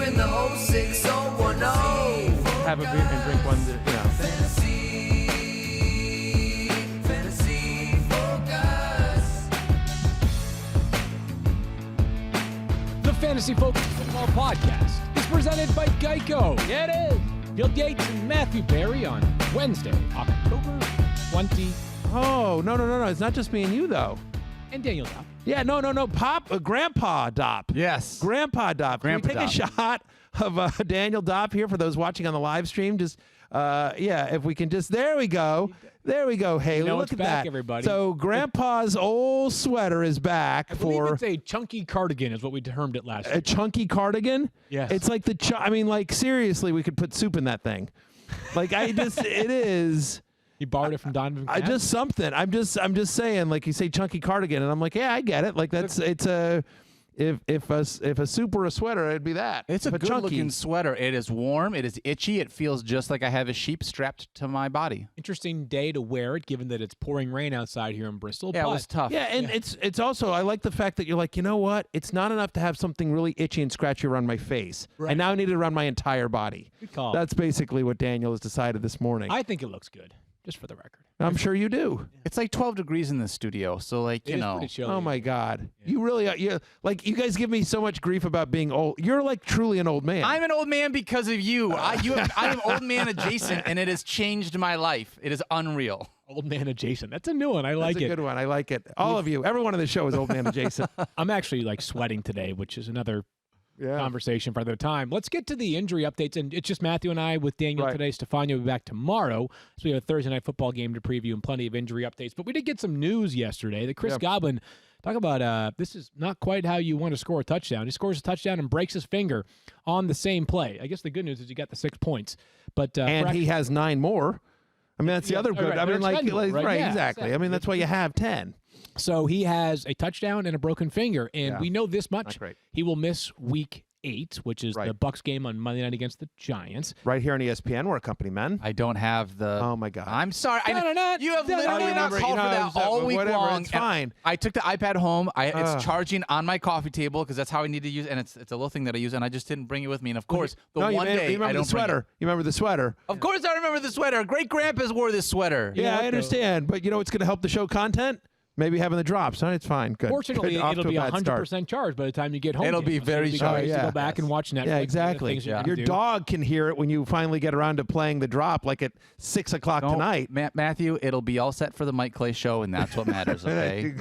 in the 06010. Have a beer and drink one, Fantasy Focus. The Fantasy Focus Football Podcast is presented by Geico. Yeah, it is. Bill Yates and Matthew Berry on Wednesday, October 20. Oh, no. It's not just me and you, though. And Daniel Dopp. Yeah, no. Grandpa Dopp. Yes. Grandpa Dopp. Can we take a shot of Daniel Dopp here for those watching on the live stream? Just, if we can just, there we go. There we go, Haley. Look at back, that. Everybody. So Grandpa's old sweater is back I believe it's a chunky cardigan is what we termed it last year. A chunky cardigan? Yes. It's like seriously, we could put soup in that thing. It is. He borrowed it from Donovan. I'm just saying, like you say chunky cardigan, and I'm like, yeah, I get it. Like if a soup or a sweater, it'd be that. It's a But good-looking sweater. It is warm. It is itchy. It feels just like I have a sheep strapped to my body. Interesting day to wear it, given that it's pouring rain outside here in Bristol. Yeah, it was tough. Yeah, and it's also, I like the fact that you're like, you know what? It's not enough to have something really itchy and scratchy around my face. Right. And now I need it around my entire body. Good call. That's basically what Daniel has decided this morning. I think it looks good, just for the record. I'm sure you do. It's like 12 degrees in the studio, so It is pretty chilly. Oh my God! Yeah. You really, you guys give me so much grief about being old. You're like truly an old man. I'm an old man because of you. I am old man adjacent, and it has changed my life. It is unreal. Old man adjacent. That's a new one. I like it. That's a good one. I like it. All of you, everyone on the show is old man adjacent. I'm actually sweating today, which is another conversation for another time. Let's get to the injury updates, and it's just Matthew and I with Daniel today. Stefano will be back tomorrow, so we have a Thursday night football game to preview and plenty of injury updates. But we did get some news yesterday that Chris Godwin, talk about this is not quite how you want to score a touchdown. He scores a touchdown and breaks his finger on the same play. I guess the good news is he got the 6 points, but and he has 9 more. I mean, that's the other good. Right, I mean, yeah, exactly. I mean, that's why you have 10. So he has a touchdown and a broken finger, and we know this much: he will miss Week 8, which is the Bucs game on Monday night against the Giants. Right here on ESPN, we're a company, men. I don't have the. Oh my God! I'm sorry. You have literally not called for that all week long. It's fine. I took the iPad home. It's charging on my coffee table because that's how I need to use it, and it's a little thing that I use, and I just didn't bring it with me. And of course, you remember the sweater. You remember the sweater. Of course, I remember the sweater. Great grandpas wore this sweater. Yeah, I understand, but you know what's going to help the show content? Maybe having the drops. Huh? It's fine. Good. Fortunately, it'll be 100% charged by the time you get home. It'll be very charged. To go back and watch Netflix. Yeah, exactly. Your dog can hear it when you finally get around to playing the drop, like at 6 o'clock tonight. Matthew, it'll be all set for the Mike Clay show, and that's what matters. Okay.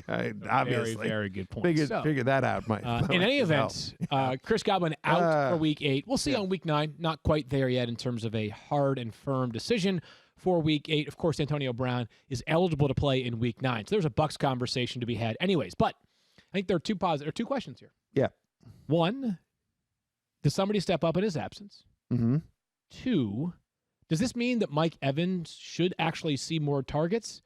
Obviously, very, very good point. Figure that out, Mike. In any event, Chris Godwin out for Week 8. We'll see on Week 9. Not quite there yet in terms of a hard and firm decision for Week 8. Of course, Antonio Brown is eligible to play in Week 9. So there's a Bucs conversation to be had anyways. But I think there are two questions here. Yeah. One, does somebody step up in his absence? Mm-hmm. 2, does this mean that Mike Evans should actually see more targets?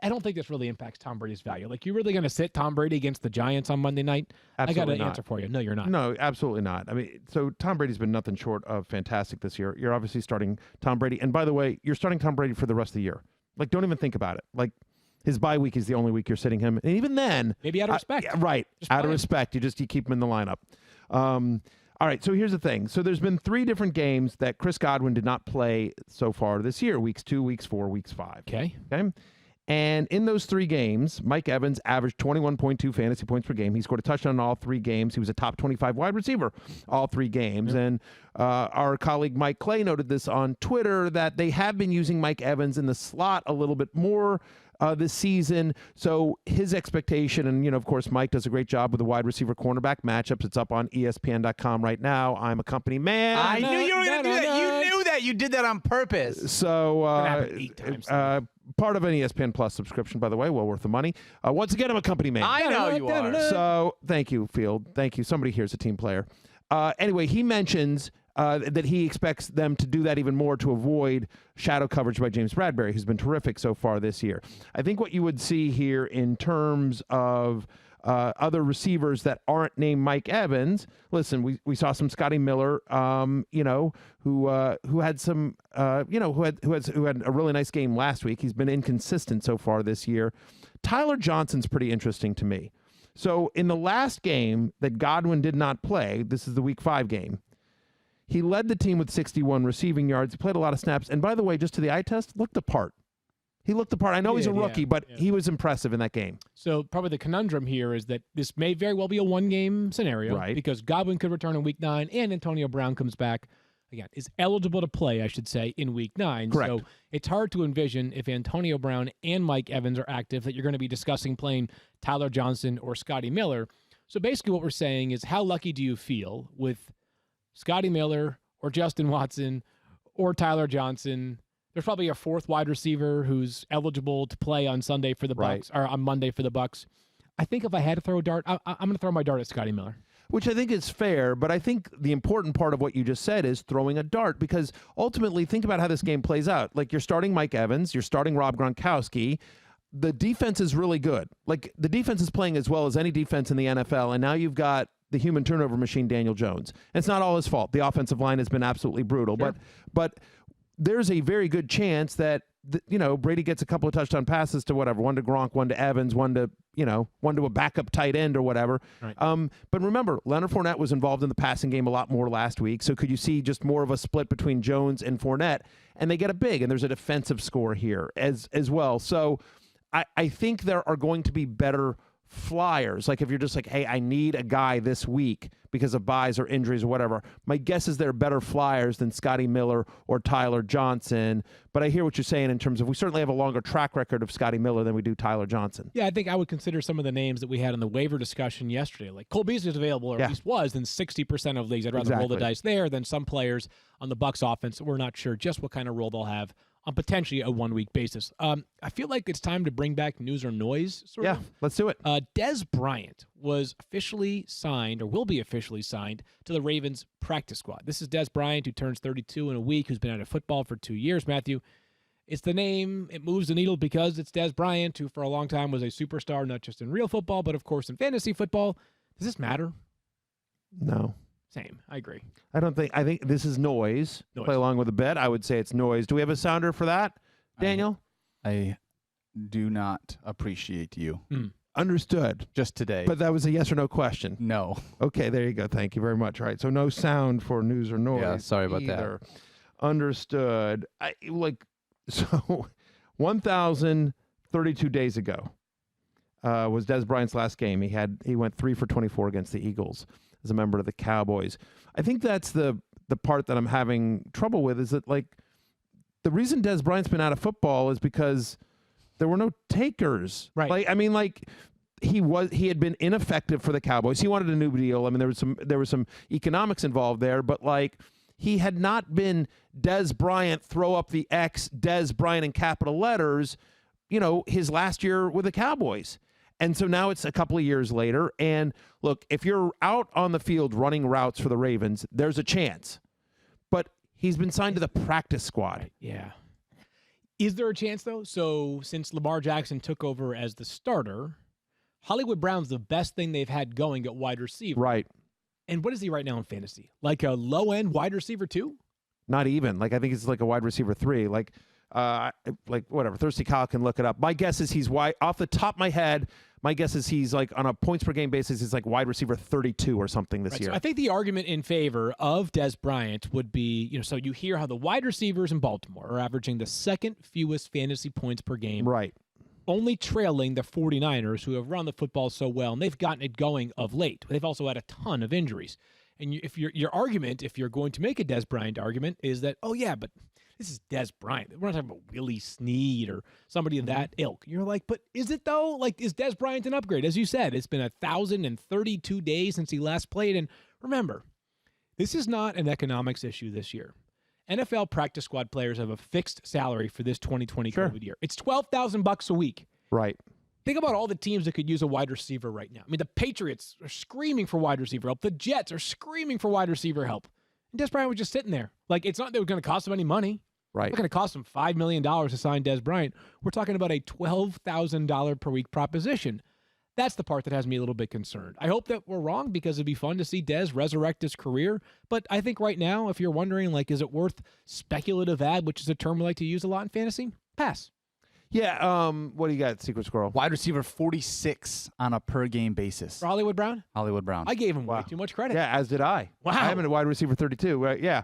I don't think this really impacts Tom Brady's value. Like, you're really going to sit Tom Brady against the Giants on Monday night? Absolutely I got an answer for you. No, you're not. No, absolutely not. I mean, so Tom Brady's been nothing short of fantastic this year. You're obviously starting Tom Brady. And by the way, you're starting Tom Brady for the rest of the year. Like, don't even think about it. Like, his bye week is the only week you're sitting him. And even then. Maybe out of respect. Right. Out of respect. You keep him in the lineup. All right, so here's the thing. So there's been 3 different games that Chris Godwin did not play so far this year. Weeks 2, weeks 4, weeks 5. Okay. And in those 3 games, Mike Evans averaged 21.2 fantasy points per game. He scored a touchdown in all 3 games. He was a top 25 wide receiver all 3 games. And our colleague Mike Clay noted this on Twitter, that they have been using Mike Evans in the slot a little bit more this season. So his expectation, and, of course, Mike does a great job with the wide receiver cornerback matchups. It's up on ESPN.com right now. I'm a company man. I knew you were going to do that. You knew that. You did that on purpose. So 8 times. Part of an ESPN Plus subscription, by the way, well worth the money. Once again, I'm a company man. I know you are. So thank you, Field. Thank you. Somebody here's a team player. Anyway, he mentions that he expects them to do that even more to avoid shadow coverage by James Bradberry, who's been terrific so far this year. I think what you would see here in terms of other receivers that aren't named Mike Evans. Listen, we saw some Scotty Miller, who had some, who had a really nice game last week. He's been inconsistent so far this year. Tyler Johnson's pretty interesting to me. So in the last game that Godwin did not play, this is the Week 5 game. He led the team with 61 receiving yards. He played a lot of snaps. And by the way, just to the eye test, looked the part. He looked the part. I know he's a rookie, but he was impressive in that game. So probably the conundrum here is that this may very well be a one-game scenario, right? Because Godwin could return in Week 9 and Antonio Brown comes back, again, is eligible to play, I should say, in Week 9. Correct. So it's hard to envision if Antonio Brown and Mike Evans are active that you're going to be discussing playing Tyler Johnson or Scotty Miller. So basically what we're saying is how lucky do you feel with Scotty Miller or Justin Watson or Tyler Johnson? There's probably a fourth wide receiver who's eligible to play on Sunday for the Bucs or on Monday for the Bucs. I think if I had to throw a dart, I'm going to throw my dart at Scotty Miller. Which I think is fair, but I think the important part of what you just said is throwing a dart, because ultimately think about how this game plays out. Like, you're starting Mike Evans, you're starting Rob Gronkowski. The defense is really good. Like, the defense is playing as well as any defense in the NFL, and now you've got the human turnover machine, Daniel Jones. And it's not all his fault. The offensive line has been absolutely brutal, Sure. but there's a very good chance that Brady gets a couple of touchdown passes to whatever, one to Gronk, one to Evans, one to a backup tight end or whatever. Right. But remember, Leonard Fournette was involved in the passing game a lot more last week. So could you see just more of a split between Jones and Fournette? And they get a big, and there's a defensive score here as well. So I think there are going to be better flyers. Like, if you're just like, hey, I need a guy this week because of buys or injuries or whatever, my guess is they're better flyers than Scotty Miller or Tyler Johnson. But I hear what you're saying in terms of we certainly have a longer track record of Scotty Miller than we do Tyler Johnson. Yeah, I think I would consider some of the names that we had in the waiver discussion yesterday. Like, Cole Beasley is available, or at least was, in 60% of leagues. I'd rather roll the dice there than some players on the Bucs offense. We're not sure just what kind of role they'll have on potentially a one-week basis. I feel like it's time to bring back news or noise, sort of. Yeah, let's do it. Dez Bryant was officially signed, or will be officially signed, to the Ravens practice squad. This is Dez Bryant, who turns 32 in a week, who's been out of football for 2 years, Matthew. It's the name, it moves the needle because it's Dez Bryant, who for a long time was a superstar, not just in real football, but of course in fantasy football. Does this matter? No. Same. I agree. I think this is noise. Play along with a bet. I would say it's noise. Do we have a sounder for that, Daniel? I do not appreciate you. Understood. Just today. But that was a yes or no question. No. Okay, there you go. Thank you very much. All right, so no sound for news or noise. Yeah, sorry about either. Understood. So 1,032 days ago was Dez Bryant's last game. He went 3 for 24 against the Eagles as a member of the Cowboys. I think that's the part that I'm having trouble with, is that, like, the reason Dez Bryant's been out of football is because there were no takers. Right. Like, I mean, like, he had been ineffective for the Cowboys. He wanted a new deal. I mean, there was some economics involved there, but, like, he had not been Dez Bryant, throw up the X, Dez Bryant in capital letters, his last year with the Cowboys. And so now it's a couple of years later. And look, if you're out on the field running routes for the Ravens, there's a chance. But he's been signed to the practice squad. Right, yeah. Is there a chance, though? So since Lamar Jackson took over as the starter, Hollywood Brown's the best thing they've had going at wide receiver. Right. And what is he right now in fantasy? Like a low-end wide receiver 2? Not even. Like, I think it's like a wide receiver 3. Like whatever. Thirsty Kyle can look it up. My guess is he's wide. Off the top of my head, my guess is he's like on a points per game basis, he's like wide receiver 32 or something this year. So I think the argument in favor of Dez Bryant would be, so you hear how the wide receivers in Baltimore are averaging the second fewest fantasy points per game. Right. Only trailing the 49ers, who have run the football so well, and they've gotten it going of late. They've also had a ton of injuries. And if your argument, if you're going to make a Dez Bryant argument, is that, oh yeah, but this is Dez Bryant. We're not talking about Willie Snead or somebody of that ilk. You're like, but is it though? Like, is Dez Bryant an upgrade? As you said, it's been 1,032 days since he last played. And remember, this is not an economics issue this year. NFL practice squad players have a fixed salary for this 2020 COVID year. It's $12,000 a week. Right. Think about all the teams that could use a wide receiver right now. I mean, the Patriots are screaming for wide receiver help. The Jets are screaming for wide receiver help. And Dez Bryant was just sitting there. Like, it's not that it was going to cost him any money. Right. It's not going to cost him $5 million to sign Dez Bryant. We're talking about a $12,000 per week proposition. That's the part that has me a little bit concerned. I hope that we're wrong, because it'd be fun to see Dez resurrect his career. But I think right now, if you're wondering, like, is it worth speculative ad, which is a term we like to use a lot in fantasy? Pass. Yeah. What do you got, Secret Squirrel? Wide receiver 46 on a per game basis. For Hollywood Brown? Hollywood Brown. I gave him way too much credit. Yeah, as did I. Wow. I have him at wide receiver 32. Right? Yeah.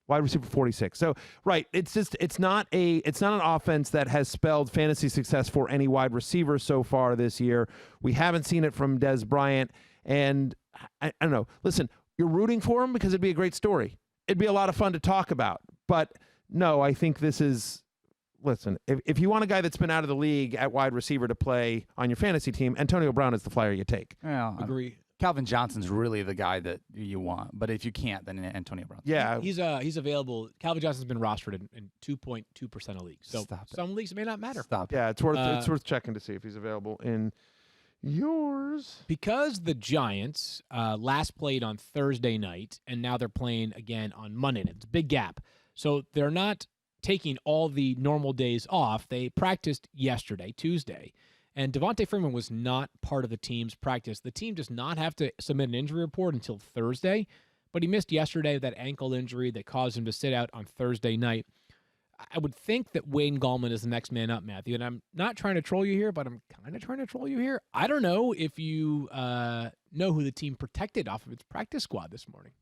Wide receiver 46. So, right, it's not an offense that has spelled fantasy success for any wide receiver so far this year. We haven't seen it from Dez Bryant, and I don't know. Listen, you're rooting for him because it'd be a great story. It'd be a lot of fun to talk about. But no, I think this is. Listen, if you want a guy that's been out of the league at wide receiver to play on your fantasy team, Antonio Brown is the flyer you take. Well, Agree. Calvin Johnson's really the guy that you want, but if you can't, then Antonio Brown. Yeah, he's available. Calvin Johnson's been rostered in 2.2% of leagues, so Stop it. some leagues may not matter. Stop. yeah, it's worth checking to see if he's available in yours. Because the Giants last played on Thursday night, and now they're playing again on Monday night. It's a big gap, so they're not taking all the normal days off. They practiced yesterday, Tuesday, and Devontae Freeman was not part of the team's practice. The team does not have to submit an injury report until Thursday, but he missed yesterday with that ankle injury that caused him to sit out on Thursday night. I would think that Wayne Gallman is the next man up, Matthew, and I'm not trying to troll you here, but I'm kind of trying to troll you here. I don't know if you know who the team protected off of its practice squad this morning.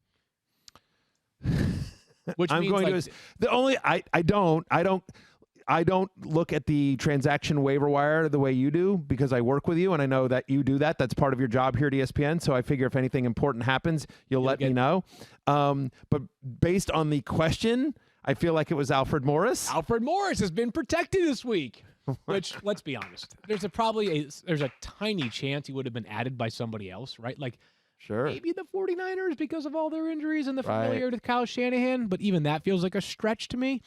Which I'm means going like, to the only I don't look at the transaction waiver wire the way you do because I work with you and I know that you do that. That's part of your job here at ESPN. So I figure if anything important happens, you'll let me know. But based on the question, I feel like it was Alfred Morris. Alfred Morris has been protected this week. Which, let's be honest, there's a tiny chance he would have been added by somebody else, right? Like. Sure. Maybe the 49ers because of all their injuries and the familiarity with Kyle Shanahan, but even that feels like a stretch to me.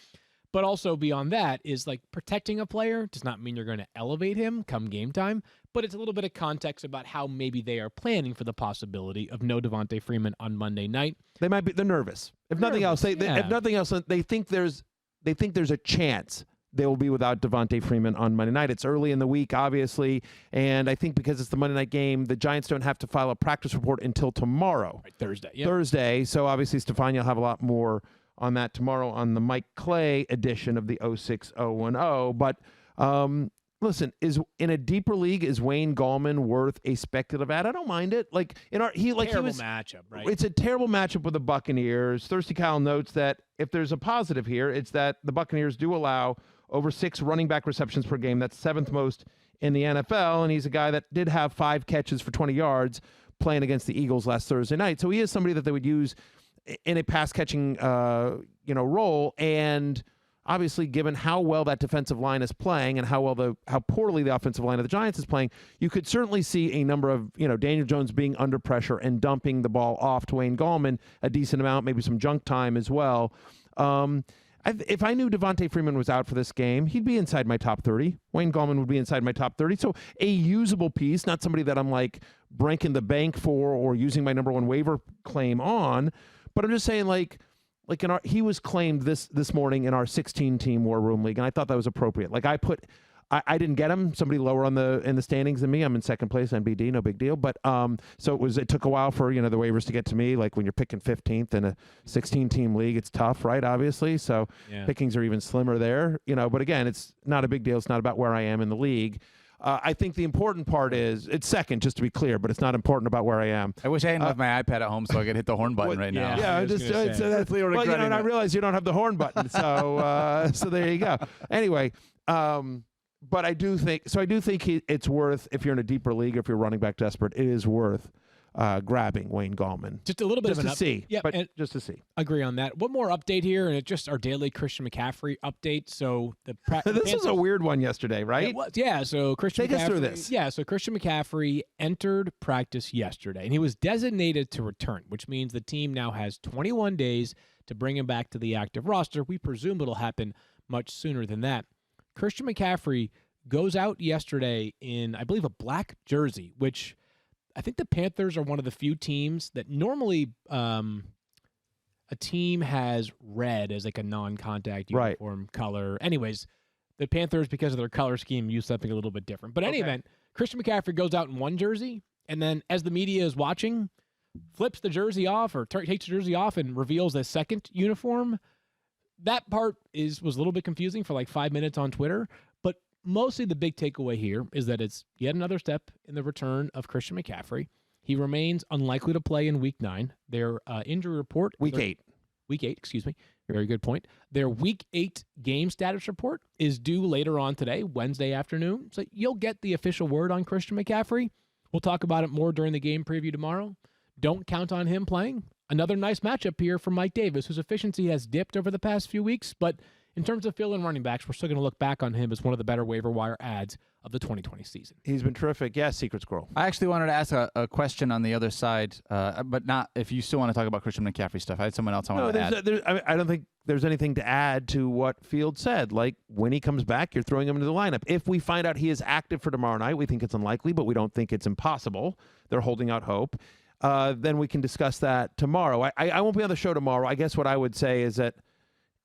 But also beyond that is like protecting a player does not mean you're going to elevate him come game time, but it's a little bit of context about how maybe they are planning for the possibility of no Devontae Freeman on Monday night. They're nervous. If nothing else, they think there's a chance they will be without Devontae Freeman on Monday night. It's early in the week, obviously, and I think because it's the Monday night game, the Giants don't have to file a practice report until tomorrow. Right, Thursday. Yep. Thursday, so obviously Stefania will have a lot more on that tomorrow on the Mike Clay edition of the 06010. But listen, is in a deeper league, is Wayne Gallman worth a speculative ad? I don't mind it. Terrible matchup, right? It's a terrible matchup with the Buccaneers. Thirsty Kyle notes that if there's a positive here, it's that the Buccaneers do allow over 6 running back receptions per game. That's 7th most in the NFL, and he's a guy that did have 5 catches for 20 yards playing against the Eagles last Thursday night. So he is somebody that they would use in a pass-catching role, and obviously given how well that defensive line is playing and how poorly the offensive line of the Giants is playing, you could certainly see a number of, Daniel Jones being under pressure and dumping the ball off to Wayne Gallman a decent amount, maybe some junk time as well. If I knew Devontae Freeman was out for this game, he'd be inside my top 30. Wayne Gallman would be inside my top 30. So a usable piece, not somebody that I'm like breaking the bank for or using my number 1 waiver claim on. But I'm just saying he was claimed this morning in our 16-team War Room League, and I thought that was appropriate. I didn't get him. Somebody lower in the standings than me. I'm in second place, NBD, no big deal. But so it took a while for the waivers to get to me. Like when you're picking 15th in a 16-team league, it's tough, right? Obviously, so pickings are even slimmer there. But again, it's not a big deal. It's not about where I am in the league. I think the important part is it's second, just to be clear, but it's not important about where I am. I wish I hadn't left my iPad at home so I could hit the horn button right now. Yeah, that's and I realize you don't have the horn button, so so there you go. Anyway. But I do think it's worth, if you're in a deeper league, if you're running back desperate, it is worth grabbing Wayne Gallman. Just a little bit just of an to see. Yeah, but just to see. Agree on that. One more update here, and it's just our daily Christian McCaffrey update. So this was a weird one yesterday, right? Yeah. So Christian Take McCaffrey, us through this. Yeah. So Christian McCaffrey entered practice yesterday, and he was designated to return, which means the team now has 21 days to bring him back to the active roster. We presume it'll happen much sooner than that. Christian McCaffrey goes out yesterday in, I believe, a black jersey, which I think the Panthers are one of the few teams that normally a team has red as like a non-contact uniform color. Anyways, the Panthers, because of their color scheme, use something a little bit different. But in any event, Christian McCaffrey goes out in one jersey, and then as the media is watching, flips the jersey off or takes the jersey off and reveals a second uniform. That part was a little bit confusing for like 5 minutes on Twitter, but mostly the big takeaway here is that it's yet another step in the return of Christian McCaffrey. He remains unlikely to play in Week 9. Their injury report... Week 8. Week 8, excuse me. Very good point. Their Week 8 game status report is due later on today, Wednesday afternoon. So you'll get the official word on Christian McCaffrey. We'll talk about it more during the game preview tomorrow. Don't count on him playing. Another nice matchup here for Mike Davis, whose efficiency has dipped over the past few weeks, but in terms of fill-in running backs, we're still going to look back on him as one of the better waiver wire adds of the 2020 season. He's been terrific. Yeah, Secret Squirrel. I actually wanted to ask a question on the other side, but not if you still want to talk about Christian McCaffrey stuff. I had someone else I wanted to add. I don't think there's anything to add to what Field said. Like, when he comes back, you're throwing him into the lineup. If we find out he is active for tomorrow night, we think it's unlikely, but we don't think it's impossible. They're holding out hope. Then we can discuss that tomorrow. I won't be on the show tomorrow. I guess what I would say is that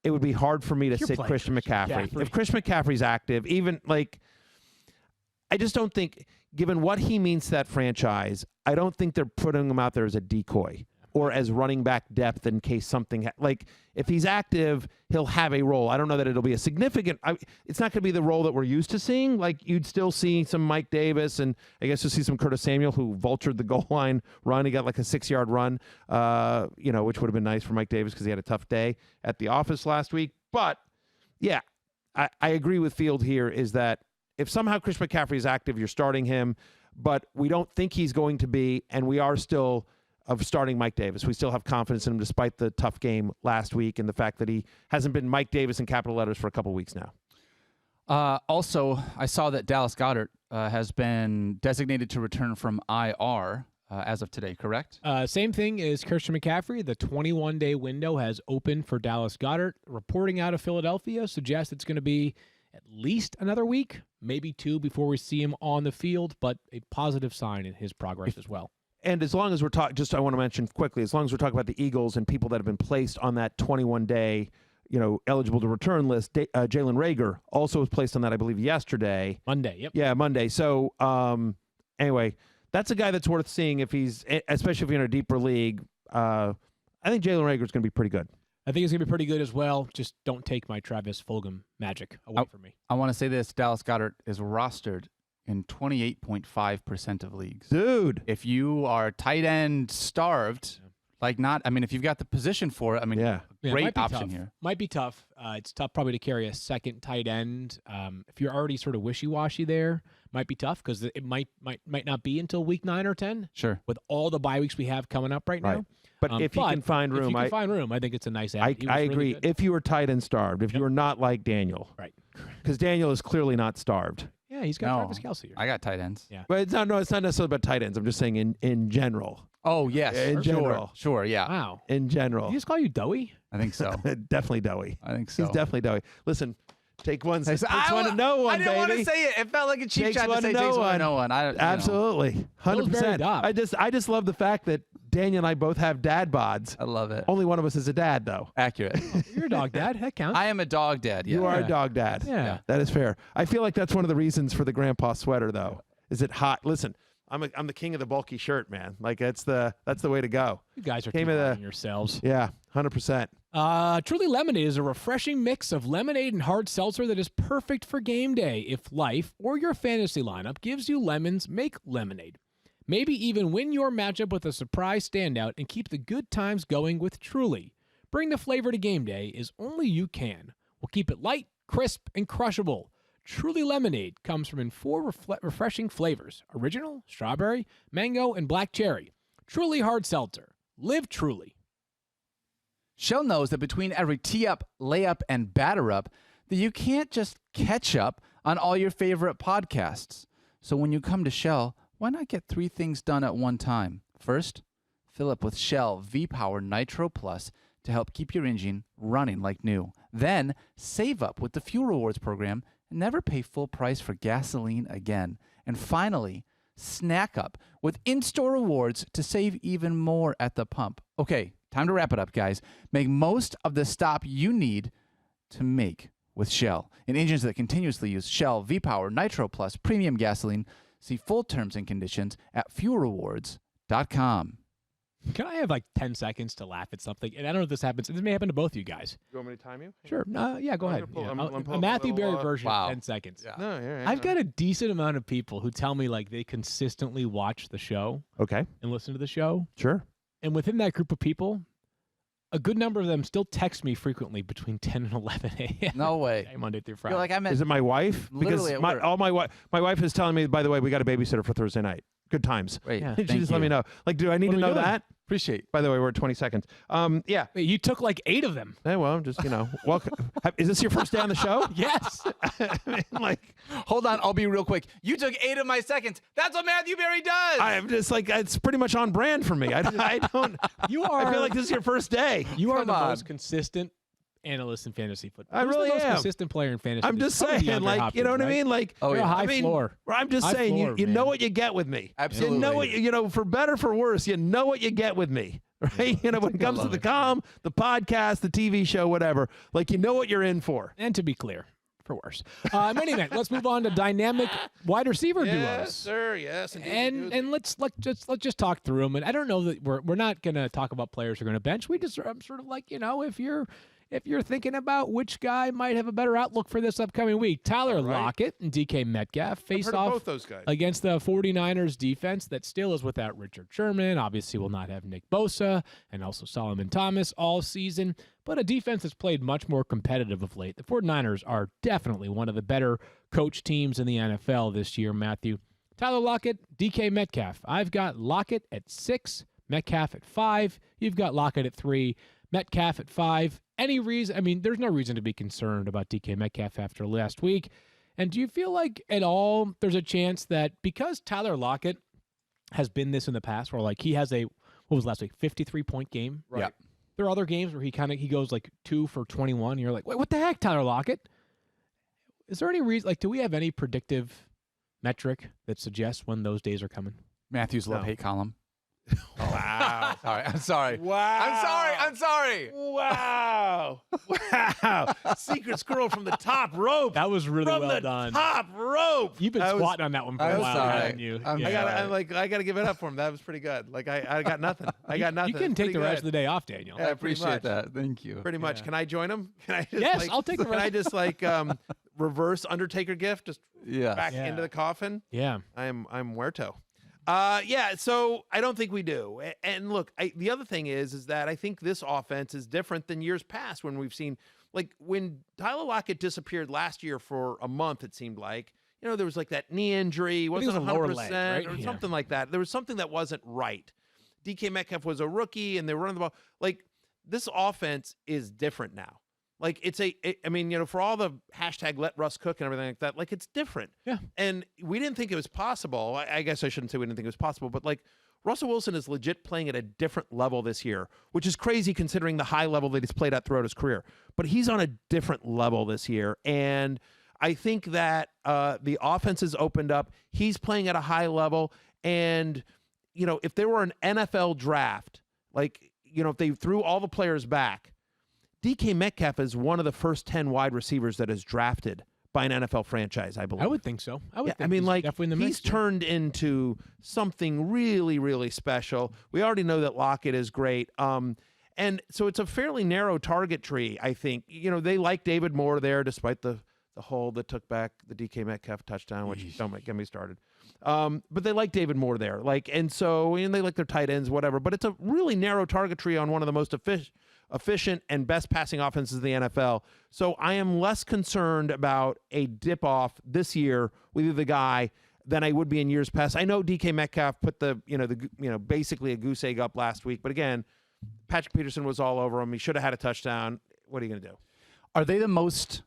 it would be hard for me to sit Christian McCaffrey. If Christian McCaffrey's active, even like, I just don't think, given what he means to that franchise, I don't think they're putting him out there as a decoy or as running back depth in case something, like if he's active, he'll have a role. I don't know that it'll be a significant, it's not going to be the role that we're used to seeing. Like, you'd still see some Mike Davis, and I guess you'll see some Curtis Samuel, who vultured the goal line run. He got like a 6-yard run, which would have been nice for Mike Davis because he had a tough day at the office last week. But yeah, I agree with Field here, is that if somehow Chris McCaffrey is active, you're starting him, but we don't think he's going to be, and we are still of starting Mike Davis. We still have confidence in him despite the tough game last week and the fact that he hasn't been Mike Davis in capital letters for a couple weeks now. Also, I saw that Dallas Goedert has been designated to return from IR as of today, correct? Same thing as Christian McCaffrey. The 21-day window has opened for Dallas Goedert. Reporting out of Philadelphia suggests it's going to be at least another week, maybe 2 before we see him on the field, but a positive sign in his progress as well. And as long as we're talking, just I want to mention quickly, as long as we're talking about the Eagles and people that have been placed on that 21-day, eligible to return list, Jalen Reagor also was placed on that, I believe, yesterday. Monday, yep. Yeah, Monday. So, anyway, that's a guy that's worth seeing if he's, especially if you're in a deeper league. I think Jalen Reagor is going to be pretty good. I think it's going to be pretty good as well. Just don't take my Travis Fulgham magic away from me. I want to say this. Dallas Goedert is rostered in 28.5% of leagues. Dude. If you are tight end starved, if you've got the position for it, great option here. Might be tough. It's tough probably to carry a second tight end. If you're already sort of wishy-washy there, might be tough because it might not be until week 9 or 10. Sure. With all the bye weeks we have coming up right now. But if you can find room, I think it's a nice add. I agree. If you were tight end starved, if you were not like Daniel. Right. Because Daniel is clearly not starved. Yeah, he's got Travis Kelce here. I got tight ends. Yeah. But it's not necessarily about tight ends. I'm just saying in general. Oh, yes. In general. Sure, yeah. Wow. In general. Did he just call you doughy? I think so. Definitely doughy. I think so. He's definitely doughy. Listen, take one to know one, I didn't want to say it. It felt like a cheap shot to say takes one to know one. Absolutely. 100%. I just love the fact that Daniel and I both have dad bods. I love it. Only one of us is a dad, though. Accurate. You're a dog dad. That counts. I am a dog dad. Yeah. You are a dog dad. Yeah. That is fair. I feel like that's one of the reasons for the grandpa sweater, though. Is it hot? Listen, I'm the king of the bulky shirt, man. Like, that's the way to go. You guys are keeping yourselves. Yeah, 100%. Truly Lemonade is a refreshing mix of lemonade and hard seltzer that is perfect for game day. If life or your fantasy lineup gives you lemons, make lemonade. Maybe even win your matchup with a surprise standout and keep the good times going with Truly. Bring the flavor to game day as only you can. We'll keep it light, crisp, and crushable. Truly Lemonade comes from 4 refreshing flavors: original, strawberry, mango, and black cherry. Truly hard seltzer. Live truly. Shell knows that between every tee-up, layup, and batter-up, that you can't just catch up on all your favorite podcasts. So when you come to Shell, why not get 3 things done at one time? First, fill up with Shell V-Power Nitro Plus to help keep your engine running like new. Then, save up with the Fuel Rewards program and never pay full price for gasoline again. And finally, snack up with in-store rewards to save even more at the pump. Okay, time to wrap it up, guys. Make most of the stop you need to make with Shell. In engines that continuously use Shell V-Power Nitro Plus Premium Gasoline, see full terms and conditions at fuelrewards.com. Can I have like 10 seconds to laugh at something? And I don't know if this happens. This may happen to both of you guys. You want me to time you? Sure. Yeah, go ahead. pull- Yeah. I'm gonna pull A up a Matthew little, Berry version wow. of 10 seconds. Yeah. No, yeah. I've got a decent amount of people who tell me like they consistently watch the show Okay, and listen to the show. sure. And within that group of people, a good number of them still text me frequently between 10 and 11 a.m. No way. Monday through Friday. You're like, I meant Is it my wife? Literally Because at work. my wife is telling me, by the way, we got a babysitter for Thursday night. Good times. wait. Yeah. She thank just let you. me know. Like, do I need What to are we know doing? that? Appreciate. By the way, we're at 20 seconds. Yeah. Wait, you took like 8 of them. Well, just, welcome. Is this your first day on the show? Yes. I mean, like, Hold on, I'll be real quick. You took 8 of my seconds. That's what Matthew Berry does. I'm just like, it's pretty much on brand for me. I don't, You are. I feel like this is your first day. you are Come the on. most consistent analyst in fantasy football. I Who's really the most am. consistent player in fantasy? I'm It's just probably saying, DeAndre like, you know Hopkins, what I right? mean? Like, Oh, You're yeah. a high I mean, floor. I'm just High saying, floor, you know man. what you get with me. Absolutely. You know what, for better, for worse, you know what you get with me, right? When it comes to love the it. the podcast, the TV show, whatever, like, you know what you're in for. And to be clear, for worse. In any event, let's move on to dynamic wide receiver duos. sir. Yes, indeed. And let's just talk through them. And I don't know that we're not going to talk about players who are going to bench. We just sort of like, if you're thinking about which guy might have a better outlook for this upcoming week, Tyler right. Lockett and DK Metcalf face heard of off both those guys. against the 49ers defense that still is without Richard Sherman. Obviously will not have Nick Bosa and also Solomon Thomas all season, but a defense that's played much more competitive of late. The 49ers are definitely one of the better coach teams in the NFL this year, Matthew. Tyler Lockett, DK Metcalf. I've got Lockett at 6, Metcalf at 5. You've got Lockett at 3, Metcalf at 5. Any reason? I mean, there's no reason to be concerned about DK Metcalf after last week. And do you feel like at all there's a chance that because Tyler Lockett has been this in the past, where like he has what was last week, 53-point game? Right. Yeah. There are other games where he goes like 2 for 21. And you're like, wait, what the heck, Tyler Lockett? Is there any reason? Like, do we have any predictive metric that suggests when those days are coming? Matthew's No. love-hate column. Wow. Sorry, I'm sorry. Wow. I'm sorry. Wow. Wow. Secret squirrel from the top rope. That was really from well the done. top rope. You've been That was- squatting on that one for a I'm while, sorry. haven't you? I'm I sorry. got to give it up for him. That was pretty good. Like I got nothing. I got nothing. You can It's take the pretty rest of good. the day off, Daniel. Yeah, I pretty appreciate much. that. Thank you. Pretty much. Yeah. Can I join him? Can I just Yes, I'll take the Can I rest. just like reverse Undertaker gift just Yeah. back Yeah. into the coffin? Yeah. I'm Muerto. Yeah, so I don't think we do. And look, the other thing is that I think this offense is different than years past when we've seen, like when Tyler Lockett disappeared last year for a month, it seemed like, there was like that knee injury, I think wasn't it was a lower 100% leg, right? or Yeah. something like that. There was something that wasn't right. DK Metcalf was a rookie and they were running the ball. Like this offense is different now. Like for all the hashtag let Russ cook and everything like that, like it's different. Yeah. And we didn't think it was possible. I guess I shouldn't say we didn't think it was possible, but like Russell Wilson is legit playing at a different level this year, which is crazy considering the high level that he's played at throughout his career. But he's on a different level this year. And I think that the offense has opened up. He's playing at a high level. And, if there were an NFL draft, like, if they threw all the players back, DK Metcalf is one of the first 10 wide receivers that is drafted by an NFL franchise, I believe. I would think so. I would Yeah, think I mean, he's like, definitely in the he's mix. turned into something really, really special. We already know that Lockett is great. And so it's a fairly narrow target tree, I think. They like David Moore there, despite the hold that took back the DK Metcalf touchdown, which don't get me started. But they like David Moore there. And they like their tight ends, whatever. But it's a really narrow target tree on one of the most efficient and best passing offenses in the NFL. So I am less concerned about a dip off this year with either guy than I would be in years past. I know DK Metcalf put basically a goose egg up last week, but again, Patrick Peterson was all over him. He should have had a touchdown. What are you going to do? Are they the most,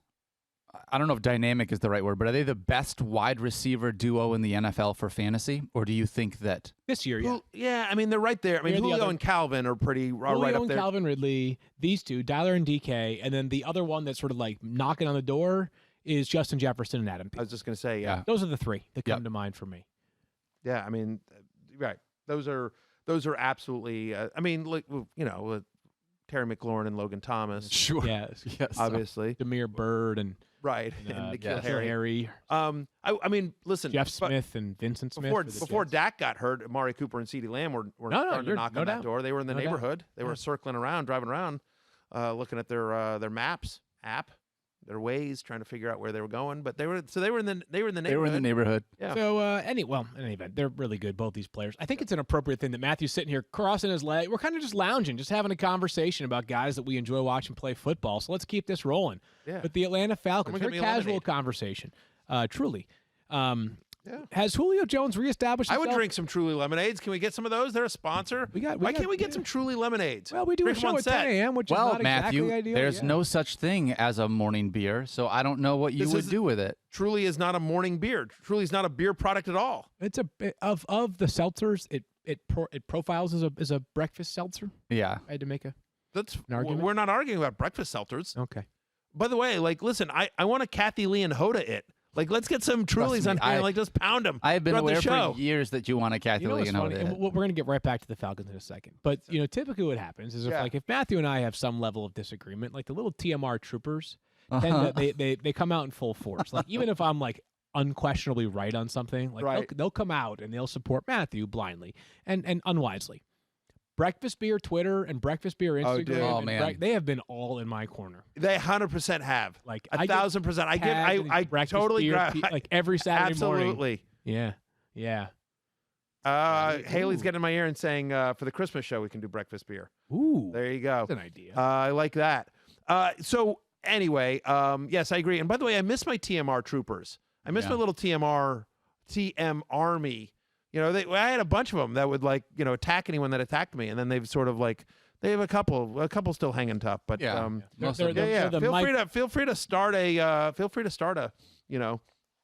I don't know if dynamic is the right word, but are they the best wide receiver duo in the NFL for fantasy? Or do you think that? This year, yeah. Yeah, I mean, they're right there. I mean, They're the Julio other- and Calvin are pretty right Julio up and there. Calvin Ridley, these two, Dyler and DK, and then the other one that's sort of like knocking on the door is Justin Jefferson and Adam I Pearce. was just going to say, yeah. Those are the three that come Yep. to mind for me. Yeah, I mean, right. Those are absolutely. I mean, like Terry McLaurin and Logan Thomas. Sure. Yes. Obviously. Demir Bird and Right. And Nikhil Harry. Harry. I mean, listen. Jeff Smith and Vincent Smith. Before Dak got hurt, Amari Cooper and CeeDee Lamb were starting to knock on that door. They were in the neighborhood. They were circling around, driving around, looking at their maps app, their ways, trying to figure out where they were going. But they were in the neighborhood. They were in the neighborhood. Yeah. So in any event, they're really good, both these players. I think it's an appropriate thing that Matthew's sitting here crossing his leg. We're kind of just lounging, just having a conversation about guys that we enjoy watching play football. So let's keep this rolling. Yeah. But the Atlanta Falcons, very casual conversation, truly. Has Julio Jones reestablished himself? I would drink some Truly lemonades. Can we get some of those? They're a sponsor. Why can't we get some Truly lemonades? Well, we do a show at 10 a.m., which is not Matthew, exactly ideal. there's no such thing as a morning beer, so I don't know what you would do with it. Truly is not a morning beer. Truly is not a beer product at all. It's a of the seltzers. It profiles as a breakfast seltzer. Yeah, I had to make an argument. We're not arguing about breakfast seltzers. Okay. By the way, listen, I want a Kathy Lee and Hoda it. Like, let's get some Trulies on here and just pound them. I have been aware for years that you want a Kathy Lee and Hoda it. We're going to get right back to the Falcons in a second. But, typically what happens is if Matthew and I have some level of disagreement, like the little TMR troopers, they come out in full force. Like, even if I'm, like, unquestionably right on something, like they'll come out and they'll support Matthew blindly and unwisely. Breakfast Beer Twitter and Breakfast Beer Instagram. Oh, man. They have been all in my corner. They 100% have. Like 1,000%. I totally like every Saturday morning. Absolutely. Yeah. Haley's getting in my ear and saying for the Christmas show we can do breakfast beer. Ooh. There you go. That's an idea. I like that. So anyway, yes, I agree. And by the way, I miss my TMR troopers. I miss my little TM Army. I had a bunch of them that would attack anyone that attacked me, and then they've sort of they have a couple still hanging tough, but feel free to start a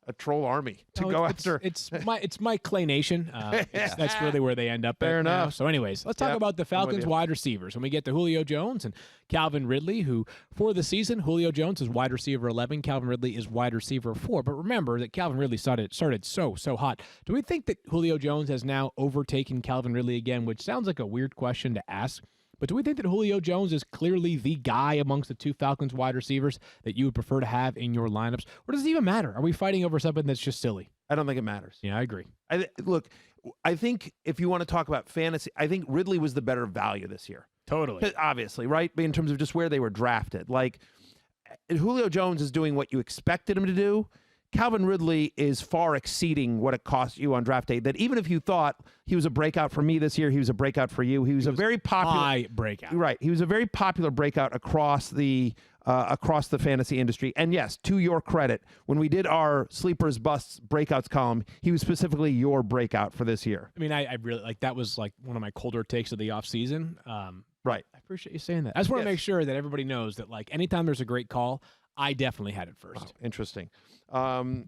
a troll army to go after. It's my Clay Nation. That's really where they end up. Fair enough. Now. So, anyways, let's talk about the Falcons wide receivers. When we get to Julio Jones and Calvin Ridley, who for the season, Julio Jones is wide receiver 11, Calvin Ridley is wide receiver 4. But remember that Calvin Ridley started so hot. Do we think that Julio Jones has now overtaken Calvin Ridley again? Which sounds like a weird question to ask. But do we think that Julio Jones is clearly the guy amongst the two Falcons wide receivers that you would prefer to have in your lineups? Or does it even matter? Are we fighting over something that's just silly? I don't think it matters. Yeah, I agree. Look, I think if you want to talk about fantasy, I think Ridley was the better value this year. Totally. Obviously, right? In terms of just where they were drafted. Like, Julio Jones is doing what you expected him to do. Calvin Ridley is far exceeding what it cost you on draft day. That even if you thought he was a breakout for me this year, he was a breakout for you. He was a very popular high breakout. Right. He was a very popular breakout across the fantasy industry. And yes, to your credit, when we did our sleepers, busts, breakouts column, he was specifically your breakout for this year. I mean, I really that was one of my colder takes of the offseason. Right. I appreciate you saying that. I just want to make sure that everybody knows that anytime there's a great call, I definitely had it first. Wow, interesting. I'm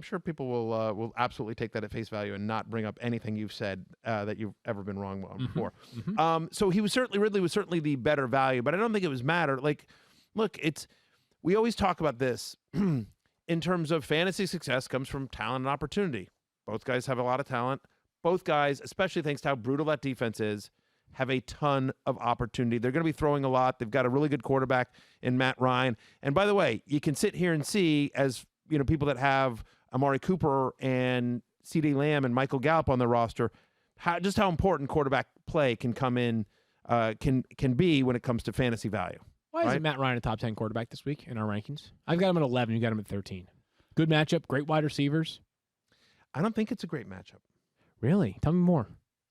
sure people will absolutely take that at face value and not bring up anything you've said that you've ever been wrong on before. Mm-hmm. So Ridley was certainly the better value, but I don't think it was matter. Look, we always talk about this in terms of fantasy success comes from talent and opportunity. Both guys have a lot of talent. Both guys, especially thanks to how brutal that defense is, have a ton of opportunity. They're going to be throwing a lot. They've got a really good quarterback in Matt Ryan. And by the way, you can sit here and see, as people that have Amari Cooper and CeeDee Lamb and Michael Gallup on their roster, how important quarterback play can come in, can be when it comes to fantasy value. Why isn't Matt Ryan a top 10 quarterback this week in our rankings? I've got him at 11. You got him at 13. Good matchup. Great wide receivers. I don't think it's a great matchup. Really? Tell me more.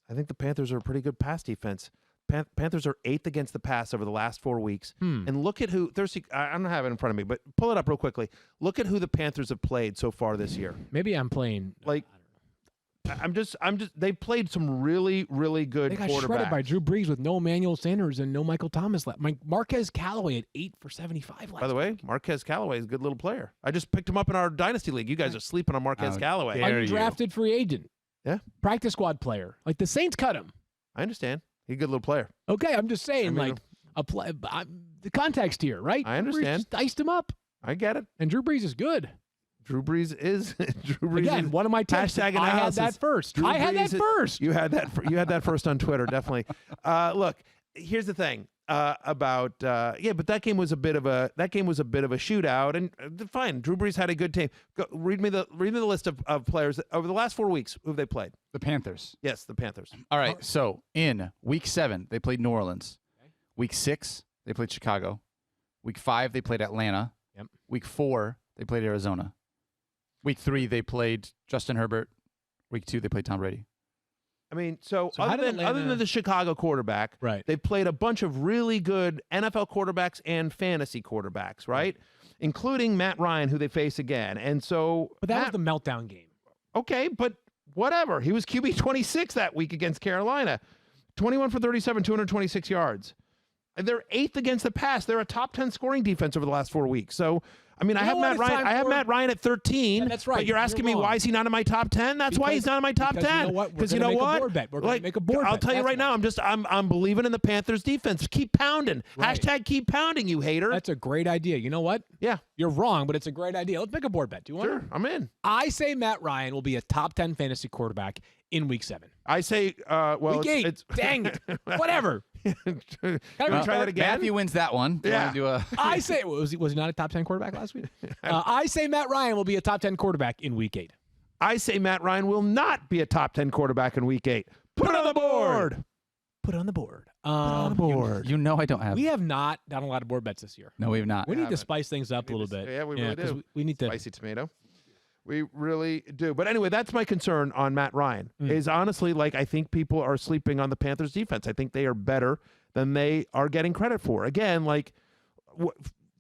I think the Panthers are a pretty good pass defense. Panthers are 8th against the pass over the last 4 weeks. And look at who I don't have it in front of me, but pull it up real quickly. Look at who the Panthers have played so far this year. Maybe I'm playing they played some really, really good quarterbacks. They got shredded by Drew Brees with no Emmanuel Sanders and no Michael Thomas left. Marquez Callaway at 8 for 75 last By the way, Marquez Callaway is a good little player. I just picked him up in our Dynasty League. You guys are sleeping on Marquez Callaway. Undrafted free agent. Yeah. Practice squad player. The Saints cut him. I understand. He's a good little player. Okay, I'm just saying, the context here, right? I understand. Drew Brees just iced him up. I get it. And Drew Brees is good. Drew Brees is Again, one of my tips. Hashtag I analysis. had that first. You had that first on Twitter, definitely. Look, here's the thing about but that game was a bit of a shootout, and fine. Drew Brees had a good team. Read me the list of players over the last 4 weeks who they played. The Panthers. Yes, the Panthers. All right. So in week 7, they played New Orleans. Okay. Week 6, they played Chicago. Week 5, they played Atlanta. Yep. Week 4, they played Arizona. Week 3, they played Justin Herbert. Week 2, they played Tom Brady. I mean, so how other did Atlanta- than the Chicago quarterback, Right. they played a bunch of really good NFL quarterbacks and fantasy quarterbacks, right? Including Matt Ryan, who they face again. And so, But that was the meltdown game. okay, but whatever. He was QB 26 that week against Carolina, 21 for 37, 226 yards. And they're 8th against the pass. They're a top 10 scoring defense over the last 4 weeks. So, I mean, I have Matt Ryan at 13. Yeah, that's right. But you're asking me, why is he not in my top 10? That's why he's not in my top 10. Because you know what? We're going to make a board bet. I'll tell you right now, I'm believing in the Panthers defense. Keep pounding. Right. Hashtag keep pounding, you hater. That's a great idea. You know what? Yeah. You're wrong, but it's a great idea. Let's make a board bet. Do you want Sure, I'm in. I say Matt Ryan will be a top 10 fantasy quarterback in week 7. I say, well, Week 8. it's Dang it. Whatever. Can we try that again? Matthew wins that one. Do you Yeah. wanna do a I say, was he not a top 10 quarterback last week? I say Matt Ryan will be a top 10 quarterback in week 8. I say Matt Ryan will not be a top 10 quarterback in week 8. Put it on the board. Put it on the board. You know I don't have. We have not done a lot of board bets this year. No, we have not. We need to haven't. spice things up a little bit. Yeah, we really 'cause do. We need to. Spicy tomato. We really do. But anyway, that's my concern on Matt Ryan. Is honestly, like, I think people are sleeping on the Panthers defense. I think they are better than they are getting credit for. Again, like,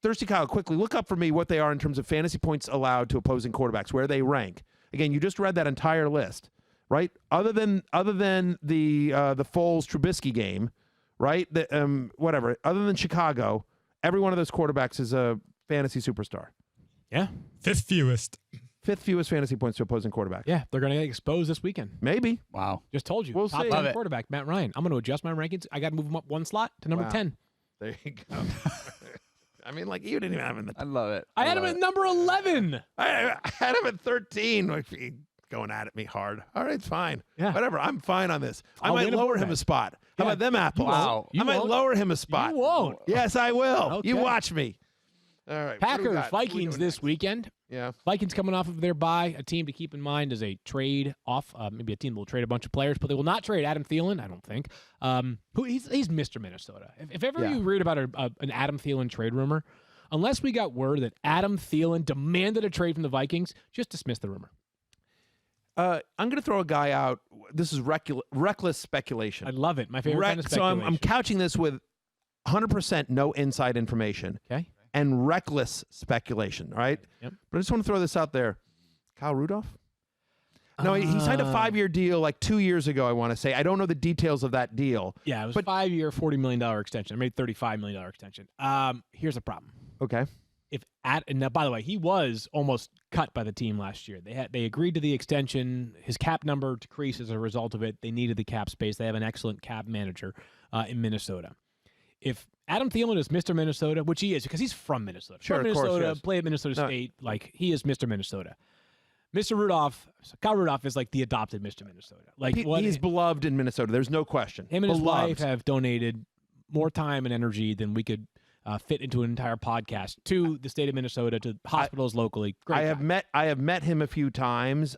Thirsty Kyle, quickly, look up for me what they are in terms of fantasy points allowed to opposing quarterbacks, where they rank. Again, you just read that entire list, right? Other than the Foles Trubisky game, right? Whatever. Other than Chicago, every one of those quarterbacks is a fantasy superstar. Yeah. 5th fewest. 5th fewest fantasy points to opposing quarterbacks. Yeah. They're going to get exposed this weekend. Maybe. Wow. Just told you. We'll top see. 10 Love it. quarterback, Matt Ryan. I'm going to adjust my rankings. I got to move him up one slot to number Wow. 10. There you go. I mean, like, you didn't even have him at I love it. I had him at number 11. I had him at 13. Like, he going at me hard. All right, it's fine. Yeah. Whatever. I'm fine on this. I I'll might win a lower board him bet. a spot. How Yeah. about them apples? Wow. You I might won't. lower him a spot. You won't. Yes, I will. Okay. You watch me. All right. what do we Packers, got? What are we Vikings doing this next? weekend. Yeah. Vikings coming off of their bye. A team to keep in mind is a trade off. Maybe a team that will trade a bunch of players, but they will not trade Adam Thielen, I don't think. Who he's Mr. Minnesota. If ever you read about an Adam Thielen trade rumor, unless we got word that Adam Thielen demanded a trade from the Vikings, just dismiss the rumor. I'm going to throw a guy out. This is reckless speculation. I love it. My favorite kind of So speculation. I'm couching this with 100% no inside information Okay. and reckless speculation, all right? Yep. But I just want to throw this out there. Kyle Rudolph? No, he signed a 5-year deal like 2 years ago, I want to say. I don't know the details of that deal. Yeah, it was But- a 5-year, $40 million extension. I made $35 million extension. Here's a problem. Okay. And now, by the way, he was almost cut by the team last year. They agreed to the extension. His cap number decreased as a result of it. They needed the cap space. They have an excellent cap manager in Minnesota. If Adam Thielen is Mr. Minnesota, which he is because he's from Minnesota, Sure, from of course, Minnesota, yes. played at Minnesota No. State, like he is Mr. Minnesota. Kyle Rudolph is like the adopted Mr. Minnesota. Like He's beloved in Minnesota. There's no question. him and his Beloved. wife have donated more time and energy than we could fit into an entire podcast to the state of Minnesota, to hospitals locally. Great guy. I have met him a few times.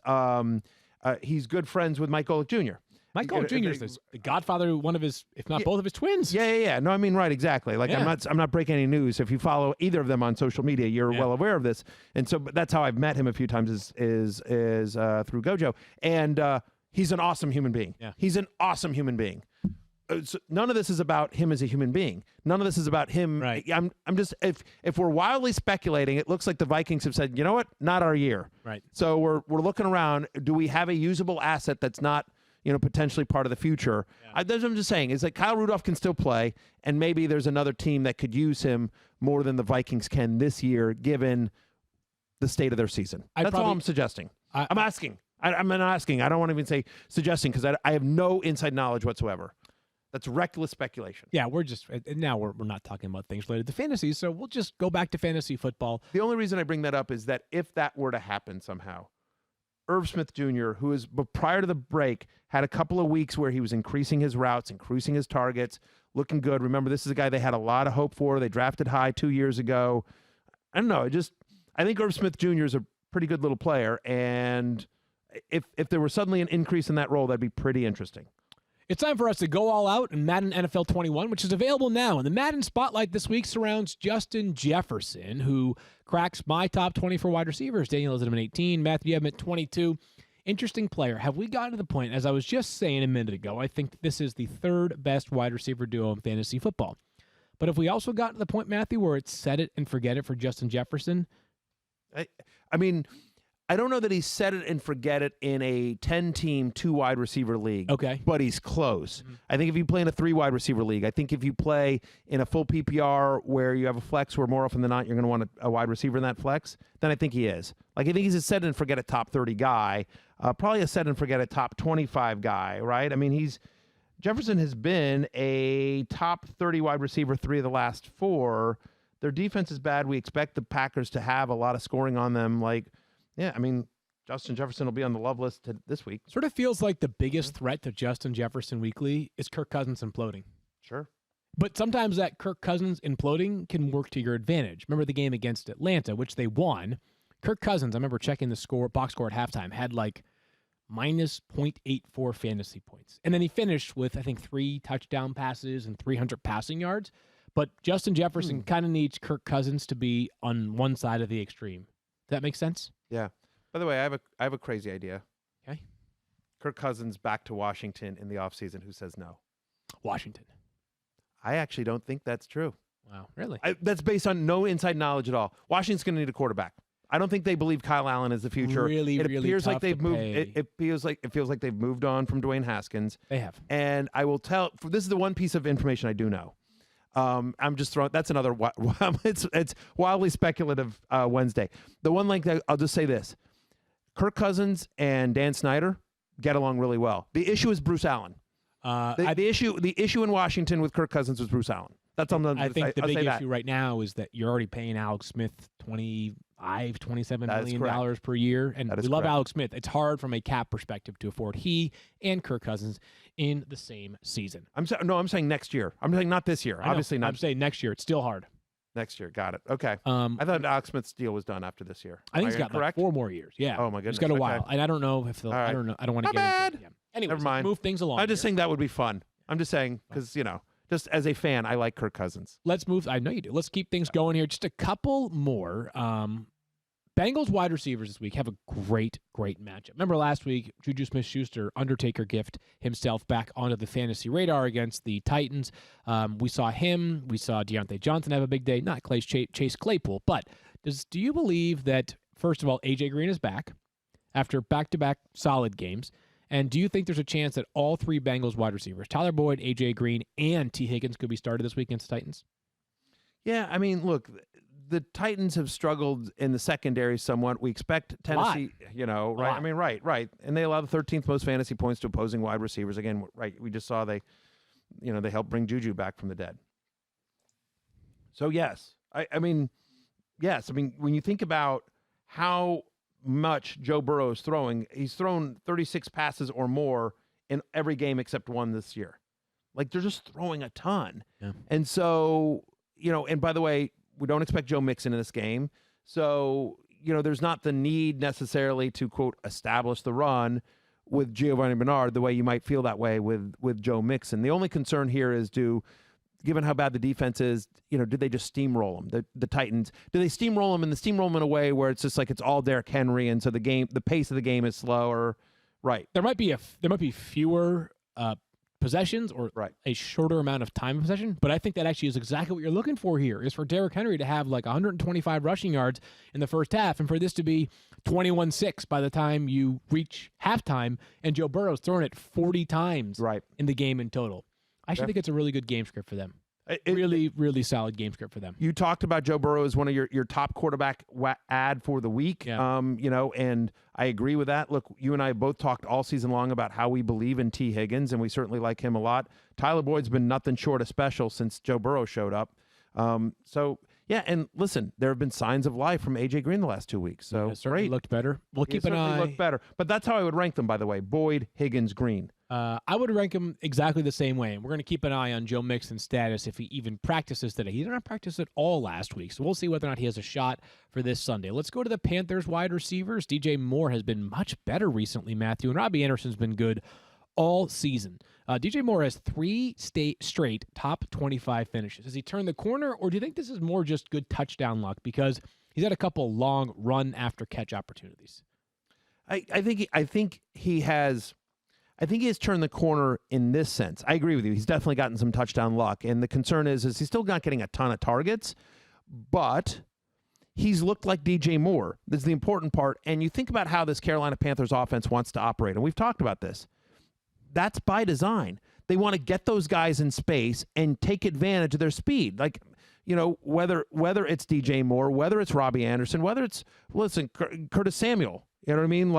He's good friends with Mike Golick Jr. Mike Golick Jr. is the godfather, one of his, if not both of his twins. Yeah. No, I mean, right, exactly. Like, Yeah. I'm not breaking any news. If you follow either of them on social media, you're well aware of this. And so, but that's how I've met him a few times is through Gojo. And he's an awesome human being. Yeah. He's an awesome human being. So none of this is about him as a human being. None of this is about him. Right. I'm just, if we're wildly speculating, it looks like the Vikings have said, you know what, not our year. Right. So we're looking around. Do we have a usable asset that's not, potentially part of the future? That's what I'm just saying. Is like Kyle Rudolph can still play, and maybe there's another team that could use him more than the Vikings can this year, given the state of their season. That's all I'm suggesting. I'm asking. I'm not asking. I don't want to even say suggesting because I have no inside knowledge whatsoever. That's reckless speculation. Yeah, we're not talking about things related to fantasy, so we'll just go back to fantasy football. The only reason I bring that up is that if that were to happen somehow, Irv Smith Jr., who is, but prior to the break, had a couple of weeks where he was increasing his routes, increasing his targets, looking good. Remember, this is a guy they had a lot of hope for. They drafted high 2 years ago. I don't know. I think Irv Smith Jr. is a pretty good little player, and if there were suddenly an increase in that role, that'd be pretty interesting. It's time for us to go all out in Madden NFL 21, which is available now. And the Madden Spotlight this week surrounds Justin Jefferson, who cracks my top 20 for wide receivers. Daniel has him at 18. Matthew, you have him at 22. Interesting player. Have we gotten to the point, as I was just saying a minute ago, I think this is the third best wide receiver duo in fantasy football. But if we also got to the point, Matthew, where it's set it and forget it for Justin Jefferson? I mean, I don't know that he set it and forget it in a 10-team, 2-wide receiver league. Okay. But he's close. I think if you play in a 3-wide receiver league, I think if you play in a full PPR where you have a flex where more often than not you're going to want a wide receiver in that flex, then I think he is. Like, I think he's a set and forget it top 30 guy, probably a set and forget it top 25 guy, right? I mean, Jefferson has been a top 30 wide receiver 3 of the last 4. Their defense is bad. We expect the Packers to have a lot of scoring on them. Yeah, I mean, Justin Jefferson will be on the love list this week. Sort of feels like the biggest threat to Justin Jefferson weekly is Kirk Cousins imploding. Sure. But sometimes that Kirk Cousins imploding can work to your advantage. Remember the game against Atlanta, which they won. Kirk Cousins, I remember checking the box score at halftime, had like minus 0.84 fantasy points. And then he finished with, I think, 3 touchdown passes and 300 passing yards. But Justin Jefferson kind of needs Kirk Cousins to be on one side of the extreme. Does that make sense? Yeah. By the way, I have a crazy idea. Okay. Kirk Cousins back to Washington in the offseason. Who says no? Washington. I actually don't think that's true. Wow. Really? That's based on no inside knowledge at all. Washington's going to need a quarterback. I don't think they believe Kyle Allen is the future. Really, it really appears tough like they've to moved. pay. It feels like they've moved on from Dwayne Haskins. They have. And I will tell. This is the one piece of information I do know. I'm just throwing. That's another. It's wildly speculative Wednesday. The one link that I'll just say this: Kirk Cousins and Dan Snyder get along really well. The issue is Bruce Allen. The issue in Washington with Kirk Cousins was Bruce Allen. That's on the. I think the big issue issue right now is that you're already paying Alex Smith $27 million correct. per year, and we love correct. Alex Smith. It's hard from a cap perspective to afford he and Kirk Cousins in the same season. I'm saying next year. I'm saying not this year. Obviously not. I'm saying next year. It's still hard. Next year. Got it. Okay. I thought Alex Smith's deal was done after this year. I think he's got like 4 more years. Yeah. Oh my goodness. He's got a while, Okay. and I don't know if they'll. All right. I don't know. I don't want to get bad. into it. Yeah. Anyways, Never mind. Let's move things along. I'm just here. saying that would be fun. I'm just saying because just as a fan, I like Kirk Cousins. Let's move. I know you do. Let's keep things going here. Just a couple more. Bengals wide receivers this week have a great matchup. Remember last week, Juju Smith-Schuster, Undertaker gift himself back onto the fantasy radar against the Titans. We saw him. We saw Deontay Johnson have a big day. Not Chase Claypool. But do you believe that, first of all, A.J. Green is back after back-to-back solid games? And do you think there's a chance that all 3 Bengals wide receivers, Tyler Boyd, A.J. Green, and T. Higgins, could be started this week against the Titans? Yeah, I mean, look, the Titans have struggled in the secondary somewhat. We expect Tennessee, right? I mean, right. And they allow the 13th most fantasy points to opposing wide receivers. Again, right, we just saw they helped bring Juju back from the dead. So, yes. I mean, when you think about how much Joe Burrow is throwing, he's thrown 36 passes or more in every game except one this year. Like, they're just throwing a ton. Yeah. And so, and by the way, we don't expect Joe Mixon in this game. So, there's not the need necessarily to, quote, establish the run with Giovanni Bernard the way you might feel that way with Joe Mixon. The only concern here is given how bad the defense is, did they just steamroll them? The Titans, do they steamroll them, and the steamroll them in a way where it's just like it's all Derrick Henry, and so the pace of the game is slower, right? There might be fewer possessions or a shorter amount of time of possession, but I think that actually is exactly what you're looking for here, is for Derrick Henry to have like 125 rushing yards in the first half, and for this to be 21-6 by the time you reach halftime, and Joe Burrow's thrown it 40 times in the game in total. I actually think it's a really good game script for them. Really solid game script for them. You talked about Joe Burrow as one of your top quarterback ad for the week. Yeah. And I agree with that. Look, you and I both talked all season long about how we believe in T. Higgins, and we certainly like him a lot. Tyler Boyd's been nothing short of special since Joe Burrow showed up. So, Yeah, and listen, there have been signs of life from A.J. Green the last 2 weeks. So certainly great. looked better. We'll keep an eye. Looked better. But that's how I would rank them, by the way. Boyd, Higgins, Green. I would rank him exactly the same way. And we're going to keep an eye on Joe Mixon's status if he even practices today. He did not practice at all last week, so we'll see whether or not he has a shot for this Sunday. Let's go to the Panthers wide receivers. DJ Moore has been much better recently, Matthew, and Robbie Anderson's been good all season. DJ Moore has 3 straight top 25 finishes. Has he turned the corner, or do you think this is more just good touchdown luck because he's had a couple long run after catch opportunities? I think he has turned the corner in this sense. I agree with you. He's definitely gotten some touchdown luck, and the concern is he's still not getting a ton of targets, but he's looked like DJ Moore. This is the important part. And you think about how this Carolina Panthers offense wants to operate, and we've talked about this. That's by design. They want to get those guys in space and take advantage of their speed. Like, whether it's DJ Moore, whether it's Robbie Anderson, whether it's, Curtis Samuel, you know what I mean?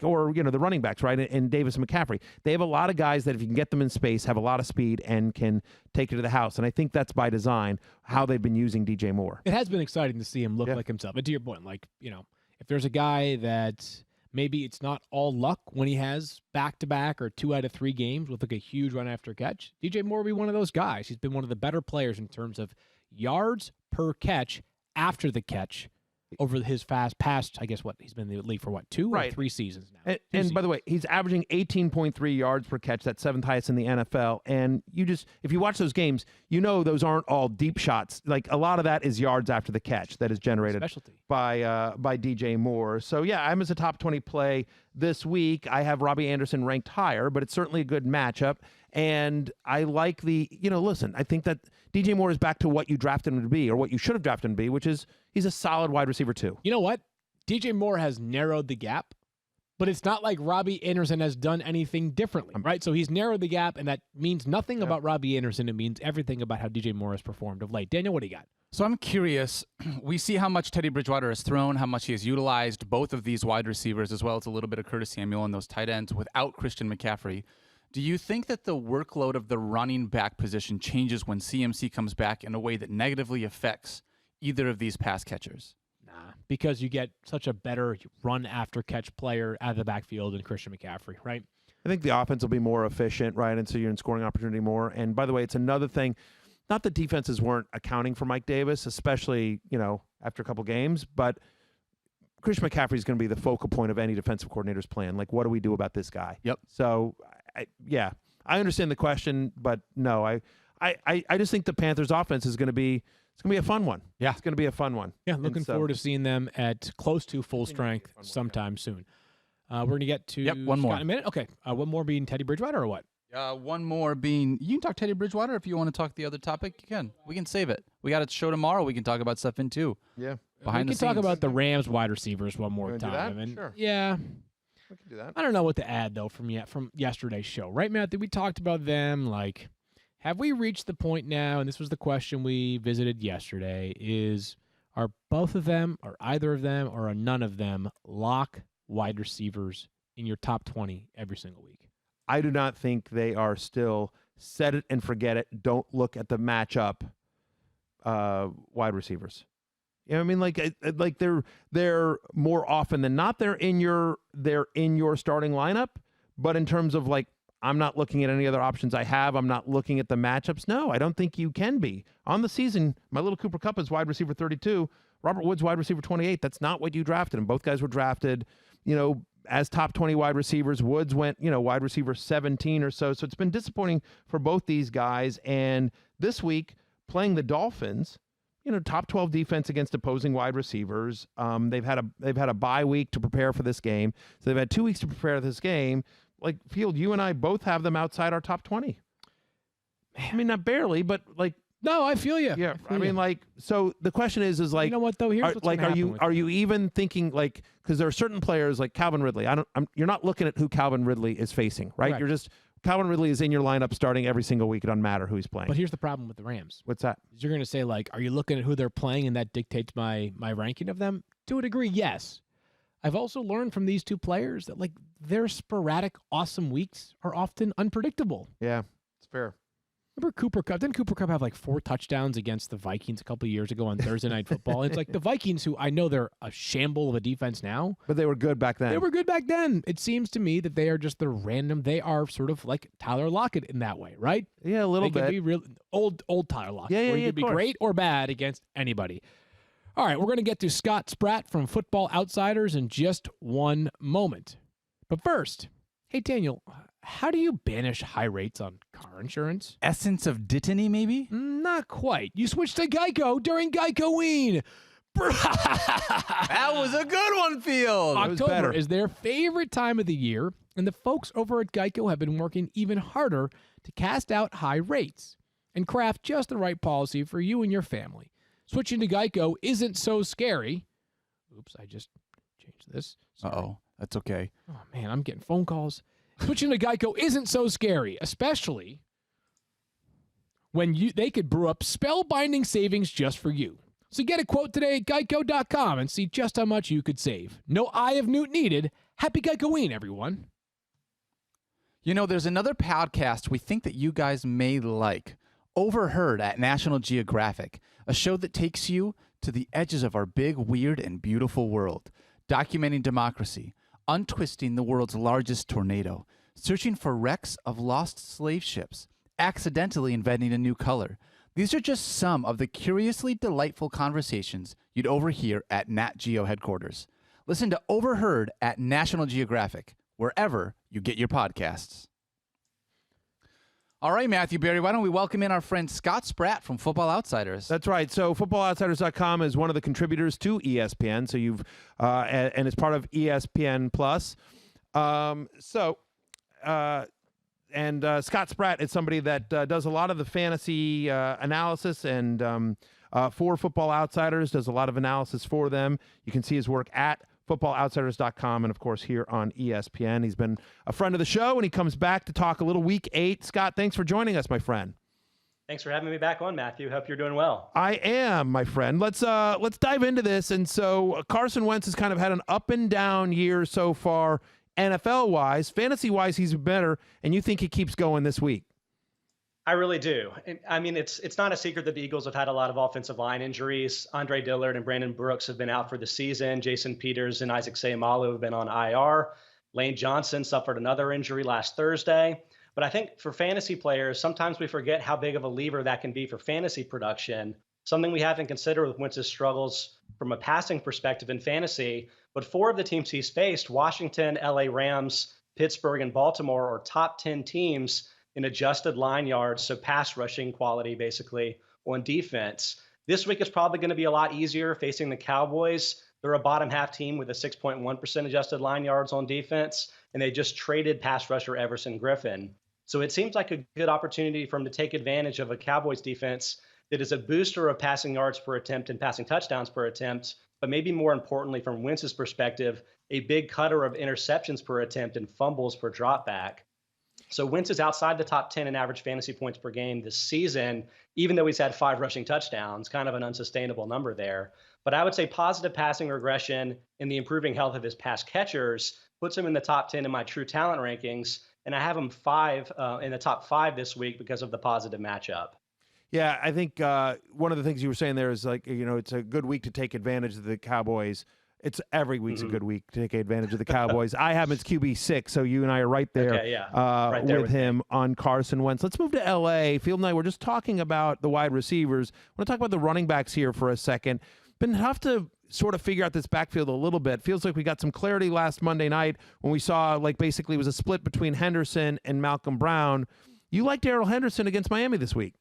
Or the running backs, right? And Davis and McCaffrey. They have a lot of guys that if you can get them in space, have a lot of speed and can take it to the house. And I think that's by design how they've been using DJ Moore. It has been exciting to see him look like himself. And to your point, if there's a guy that maybe it's not all luck when he has back-to-back or 2 out of 3 games with a huge run after catch, DJ Moore will be one of those guys. He's been one of the better players in terms of yards per catch after the catch over his past, I guess, he's been in the league for 2 or 3 seasons now. And by the way, he's averaging 18.3 yards per catch. That's 7th highest in the NFL. And if you watch those games, those aren't all deep shots. Like, a lot of that is yards after the catch that is generated by DJ Moore. So, yeah, I'm as a top 20 play this week. I have Robbie Anderson ranked higher, but it's certainly a good matchup. And I like I think that DJ Moore is back to what you drafted him to be, or what you should have drafted him to be, which is he's a solid wide receiver too. You know what? DJ Moore has narrowed the gap, but it's not like Robbie Anderson has done anything differently, right? So he's narrowed the gap, and that means nothing about Robbie Anderson. It means everything about how DJ Moore has performed of late. Daniel, what do you got? So I'm curious. We see how much Teddy Bridgewater has thrown, how much he has utilized both of these wide receivers, as well as a little bit of Curtis Samuel and those tight ends without Christian McCaffrey. Do you think that the workload of the running back position changes when CMC comes back in a way that negatively affects either of these pass catchers? Nah, because you get such a better run after catch player out of the backfield than Christian McCaffrey, right? I think the offense will be more efficient, right? And so you're in scoring opportunity more. And by the way, it's another thing. Not that defenses weren't accounting for Mike Davis, especially, after a couple games, but Christian McCaffrey is going to be the focal point of any defensive coordinator's plan. Like, what do we do about this guy? Yep. So, I understand the question, but no, I just think the Panthers' offense is going to be a fun one. Yeah, it's going to be a fun one. Yeah, looking forward to seeing them at close to full strength sometime soon. We're going to get to one more in a minute. Okay, one more being Teddy Bridgewater or what? One more being, you can talk Teddy Bridgewater. If you want to talk the other topic, you can. We can save it. We got a show tomorrow. We can talk about stuff in too. Yeah. We can talk about the Rams wide receivers one more time. And sure. Yeah. We can do that. I don't know what to add, though, from yesterday's show. Right, Matthew? We talked about them. Like, have we reached the point now, and this was the question we visited yesterday, are both of them, or either of them, or are none of them lock wide receivers in your top 20 every single week? I do not think they are still set it and forget it. Don't look at the matchup wide receivers. You know what I mean? Like they're more often than not they're in your starting lineup, but in terms of I'm not looking at any other options I have. I'm not looking at the matchups. No, I don't think you can be. On the season, my little Cooper Kupp is wide receiver 32. Robert Woods wide receiver 28. That's not what you drafted him. Both guys were drafted, as top 20 wide receivers. Woods went, wide receiver 17 or so. So it's been disappointing for both these guys. And this week, playing the Dolphins, top 12 defense against opposing wide receivers. They've had a bye week to prepare for this game. So they've had 2 weeks to prepare this game. Like, Field, you and I both have them outside our top 20. I mean, not barely, but no, I feel you. Yeah, I mean, so the question is you know what though? Here's what's are you even thinking because there are certain players like Calvin Ridley. You're not looking at who Calvin Ridley is facing, right? Correct. You're just Calvin Ridley is in your lineup starting every single week. It doesn't matter who he's playing. But here's the problem with the Rams. What's that? You're going to say are you looking at who they're playing and that dictates my ranking of them? To a degree, yes. I've also learned from these two players that their sporadic awesome weeks are often unpredictable. Yeah, it's fair. Remember Cooper Kupp? Didn't Cooper Kupp have like 4 touchdowns against the Vikings a couple of years ago on Thursday Night Football? It's like the Vikings, who I know they're a shamble of a defense now. But they were good back then. They were good back then. It seems to me that they are just the random. They are sort of like Tyler Lockett in that way, right? Yeah, a little they bit. They can be real old Tyler Lockett. Yeah, where he of could be course. great or bad against anybody. All right, we're going to get to Scott Spratt from Football Outsiders in just one moment. But first, hey, Daniel, how do you banish high rates on car insurance? Essence of Dittany, maybe? Not quite. You switched to Geico during Geico-ween. That was a good one, Field. October is their favorite time of the year, and the folks over at Geico have been working even harder to cast out high rates and craft just the right policy for you and your family. Switching to Geico isn't so scary. Oops, I just changed this. Sorry. Uh-oh, that's okay. Oh, man, I'm getting phone calls. Switching to Geico isn't so scary, especially when they could brew up spellbinding savings just for you. So get a quote today at geico.com and see just how much you could save. No eye of Newt needed. Happy Geico-ween, everyone. You know, there's another podcast we think that you guys may like. Overheard at National Geographic, a show that takes you to the edges of our big, weird, and beautiful world, documenting democracy, untwisting the world's largest tornado, searching for wrecks of lost slave ships, accidentally inventing a new color. These are just some of the curiously delightful conversations you'd overhear at Nat Geo headquarters. Listen to Overheard at National Geographic, wherever you get your podcasts. All right, Matthew Berry, why don't we welcome in our friend Scott Spratt from Football Outsiders? That's right. So footballoutsiders.com is one of the contributors to ESPN. So you've and it's part of ESPN Plus. Scott Spratt is somebody that does a lot of the fantasy analysis and for Football Outsiders, does a lot of analysis for them. You can see his work at footballoutsiders.com and, of course, here on ESPN. He's been a friend of the show, and he comes back to talk a little Week 8. Scott, thanks for joining us, my friend. Thanks for having me back on, Matthew. Hope you're doing well. I am, my friend. Let's dive into this. And so Carson Wentz has kind of had an up and down year so far, NFL-wise. Fantasy-wise, he's better, and you think he keeps going this week? I really do. I mean, it's not a secret that the Eagles have had a lot of offensive line injuries. Andre Dillard and Brandon Brooks have been out for the season. Jason Peters and Isaac Seumalo have been on IR. Lane Johnson suffered another injury last Thursday. But I think for fantasy players, sometimes we forget how big of a lever that can be for fantasy production, something we haven't considered with Wentz's struggles from a passing perspective in fantasy. But 4 of the teams he's faced, Washington, LA Rams, Pittsburgh, and Baltimore, are top 10 teams in adjusted line yards, so pass rushing quality basically on defense. This week is probably going to be a lot easier facing the Cowboys. They're a bottom half team with a 6.1% adjusted line yards on defense, and they just traded pass rusher Everson Griffin. So it seems like a good opportunity for him to take advantage of a Cowboys defense that is a booster of passing yards per attempt and passing touchdowns per attempt, but maybe more importantly from Wentz's perspective, a big cutter of interceptions per attempt and fumbles per dropback. So Wentz is outside the top 10 in average fantasy points per game this season, even though he's had 5 rushing touchdowns, kind of an unsustainable number there. But I would say positive passing regression and the improving health of his pass catchers puts him in the top 10 in my true talent rankings. And I have him in the top 5 this week because of the positive matchup. Yeah, I think one of the things you were saying there is it's a good week to take advantage of the Cowboys. It's every week's a good week to take advantage of the Cowboys. I have him as QB6, so you and I are right there, right there with him on Carson Wentz. Let's move to L.A. Field and I were just talking about the wide receivers. I want to talk about the running backs here for a second. Been tough to sort of figure out this backfield a little bit. Feels like we got some clarity last Monday night when we saw basically it was a split between Henderson and Malcolm Brown. You like Darrell Henderson against Miami this week?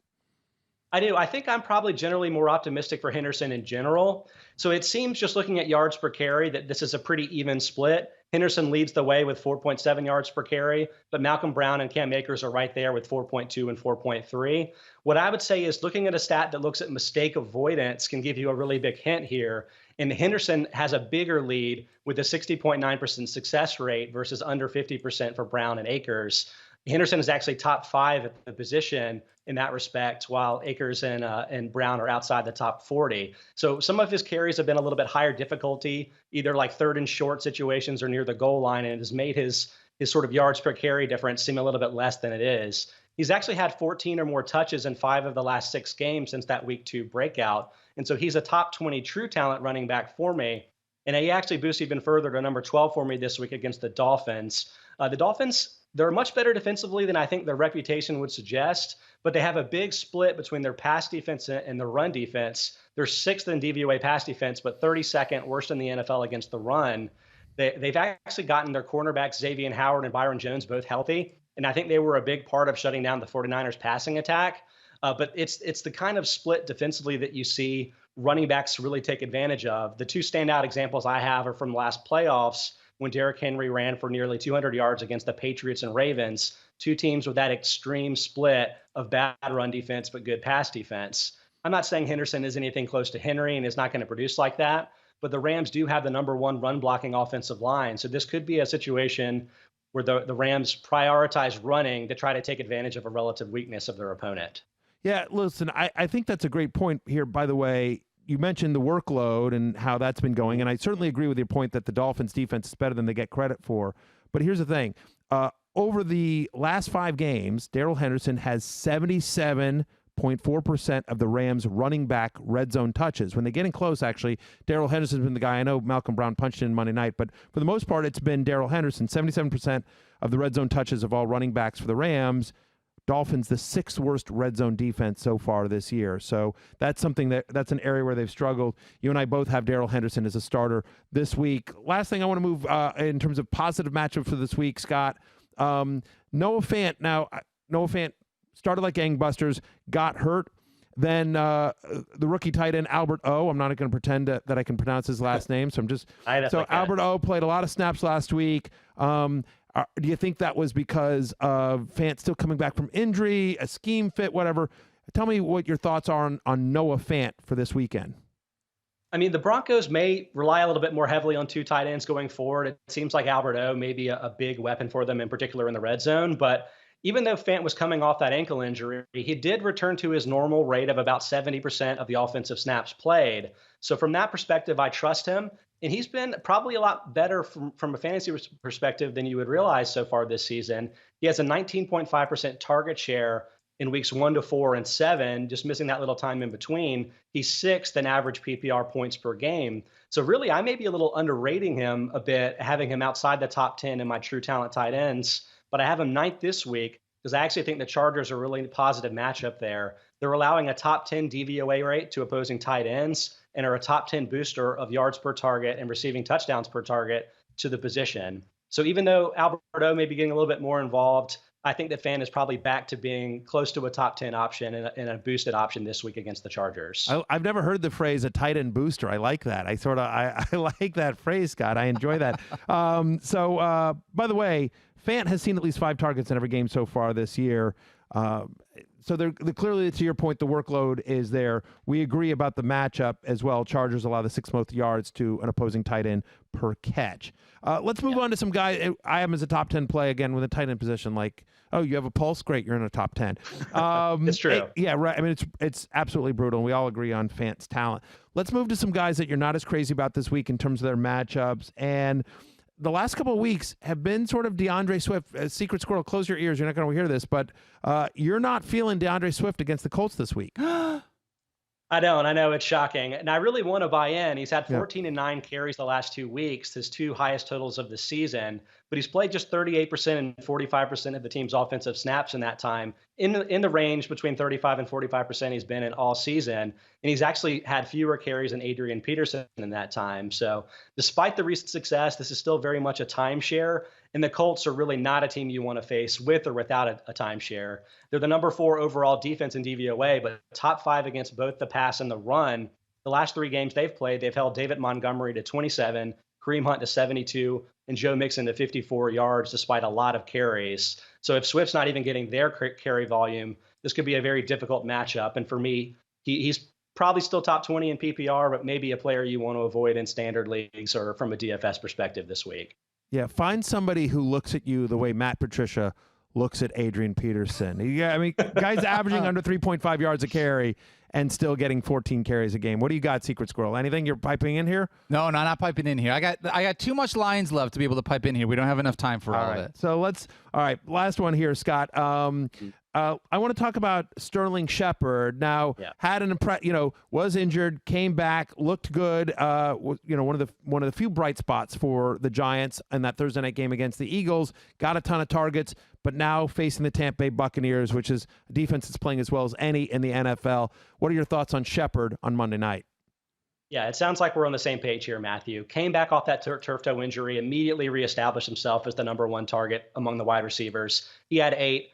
I do. I think I'm probably generally more optimistic for Henderson in general. So it seems just looking at yards per carry that this is a pretty even split. Henderson leads the way with 4.7 yards per carry, but Malcolm Brown and Cam Akers are right there with 4.2 and 4.3. What I would say is looking at a stat that looks at mistake avoidance can give you a really big hint here. And Henderson has a bigger lead with a 60.9% success rate versus under 50% for Brown and Akers. Henderson is actually top 5 at the position in that respect, while Akers and Brown are outside the top 40. So some of his carries have been a little bit higher difficulty, either like 3rd and short situations or near the goal line, and it has made his sort of yards per carry difference seem a little bit less than it is. He's actually had 14 or more touches in 5 of the last 6 games since that week 2 breakout. And so he's a top 20 true talent running back for me. And he actually boosts even further to number 12 for me this week against the Dolphins. The Dolphins, they're much better defensively than I think their reputation would suggest, but they have a big split between their pass defense and their run defense. They're 6th in DVOA pass defense, but 32nd worst in the NFL against the run. They've actually gotten their cornerbacks, Xavier Howard and Byron Jones, both healthy. And I think they were a big part of shutting down the 49ers passing attack. But it's the kind of split defensively that you see running backs really take advantage of. The 2 standout examples I have are from the last playoffs when Derrick Henry ran for nearly 200 yards against the Patriots and Ravens, 2 teams with that extreme split of bad run defense but good pass defense. I'm not saying Henderson is anything close to Henry and is not going to produce like that, but the Rams do have the number 1 run blocking offensive line. So this could be a situation where the Rams prioritize running to try to take advantage of a relative weakness of their opponent. Yeah, listen, I think that's a great point here, by the way. You mentioned the workload and how that's been going, and I certainly agree with your point that the Dolphins' defense is better than they get credit for. But here's the thing. Over the last 5 games, Darrell Henderson has 77.4% of the Rams' running back red zone touches. When they get in close, actually, Darrell Henderson's been the guy. I know Malcolm Brown punched in Monday night, but for the most part, it's been Darrell Henderson, 77% of the red zone touches of all running backs for the Rams. Dolphins, the 6th worst red zone defense so far this year. So that's something that's an area where they've struggled. You and I both have Darrell Henderson as a starter this week. Last thing I want to move in terms of positive matchup for this week, Scott. Noah Fant. Now, Noah Fant started like gangbusters, got hurt. Then the rookie tight end Albert O. I'm not going to pretend that I can pronounce his last name, so I'm just Albert O. played a lot of snaps last week. Do you think that was because of Fant still coming back from injury, a scheme fit, whatever? Tell me what your thoughts are on Noah Fant for this weekend. I mean, the Broncos may rely a little bit more heavily on 2 tight ends going forward. It seems like Albert O may be a big weapon for them, in particular in the red zone. But even though Fant was coming off that ankle injury, he did return to his normal rate of about 70% of the offensive snaps played. So from that perspective, I trust him. And he's been probably a lot better from a fantasy perspective than you would realize so far this season. He has a 19.5% target share in weeks 1 to 4 and 7, just missing that little time in between. He's 6th in average PPR points per game. So really, I may be a little underrating him a bit, having him outside the top 10 in my true talent tight ends. But I have him 9th this week because I actually think the Chargers are a really positive matchup there. They're allowing a top 10 DVOA rate to opposing tight ends and are a top 10 booster of yards per target and receiving touchdowns per target to the position. So even though Albert O may be getting a little bit more involved, I think that Fant is probably back to being close to a top 10 option and a boosted option this week against the Chargers. I've never heard the phrase a tight end booster. I like that. I like that phrase, Scott. I enjoy that. So by the way, Fant has seen at least 5 targets in every game so far this year. So they're clearly, to your point, the workload is there. We agree about the matchup as well. Chargers allow the 6th most yards to an opposing tight end per catch. Let's move on to some guy. I have him as a top 10 play again with a tight end position. Like, oh, you have a pulse? Great, you're in a top 10. It's true. Yeah, right. I mean, it's absolutely brutal, and we all agree on Fant's talent. Let's move to some guys that you're not as crazy about this week in terms of their matchups. And the last couple of weeks have been sort of DeAndre Swift. Secret Squirrel, close your ears. You're not going to hear this, but you're not feeling DeAndre Swift against the Colts this week. I don't. I know it's shocking. And I really want to buy in. He's had 14 and 9 carries the last 2 weeks, his 2 highest totals of the season. But he's played just 38% and 45% of the team's offensive snaps in that time, in the range between 35 and 45% he's been in all season. And he's actually had fewer carries than Adrian Peterson in that time. So despite the recent success, this is still very much a timeshare. And the Colts are really not a team you want to face with or without a timeshare. They're the number 4 overall defense in DVOA, but top 5 against both the pass and the run. The last 3 games they've played, they've held David Montgomery to 27, Kareem Hunt to 72, and Joe Mixon to 54 yards despite a lot of carries. So if Swift's not even getting their carry volume, this could be a very difficult matchup. And for me, he's probably still top 20 in PPR, but maybe a player you want to avoid in standard leagues or from a DFS perspective this week. Yeah, find somebody who looks at you the way Matt Patricia looks at Adrian Peterson. Yeah, I mean, guy's averaging under 3.5 yards a carry and still getting 14 carries a game. What do you got, Secret Squirrel? Anything you're piping in here? No, not piping in here. I got too much Lions love to be able to pipe in here. We don't have enough time for all of it. So all right, last one here, Scott. I want to talk about Sterling Shepard. Now, had an was injured, came back, looked good. One of the few bright spots for the Giants in that Thursday night game against the Eagles. Got a ton of targets, but now facing the Tampa Bay Buccaneers, which is a defense that's playing as well as any in the NFL. What are your thoughts on Shepard on Monday night? Yeah, it sounds like we're on the same page here, Matthew. Came back off that turf toe injury, immediately reestablished himself as the number one target among the wide receivers. He had 8.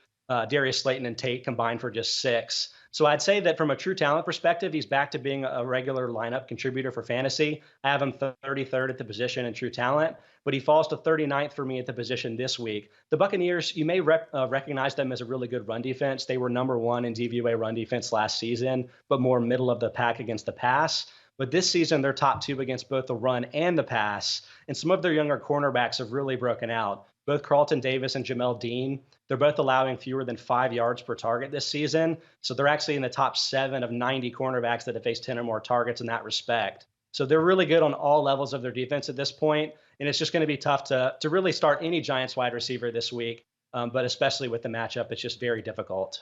Darius Slayton and Tate combined for just 6. So I'd say that from a true talent perspective, he's back to being a regular lineup contributor for fantasy. I have him 33rd at the position in true talent, but he falls to 39th for me at the position this week. The Buccaneers, you may recognize them as a really good run defense. They were number 1 in DVOA run defense last season, but more middle of the pack against the pass. But this season, they're top 2 against both the run and the pass. And some of their younger cornerbacks have really broken out. Both Carlton Davis and Jamel Dean, they're both allowing fewer than 5 yards per target this season. So they're actually in the top 7 of 90 cornerbacks that have faced 10 or more targets in that respect. So they're really good on all levels of their defense at this point. And it's just going to be tough to really start any Giants wide receiver this week. But especially with the matchup, it's just very difficult.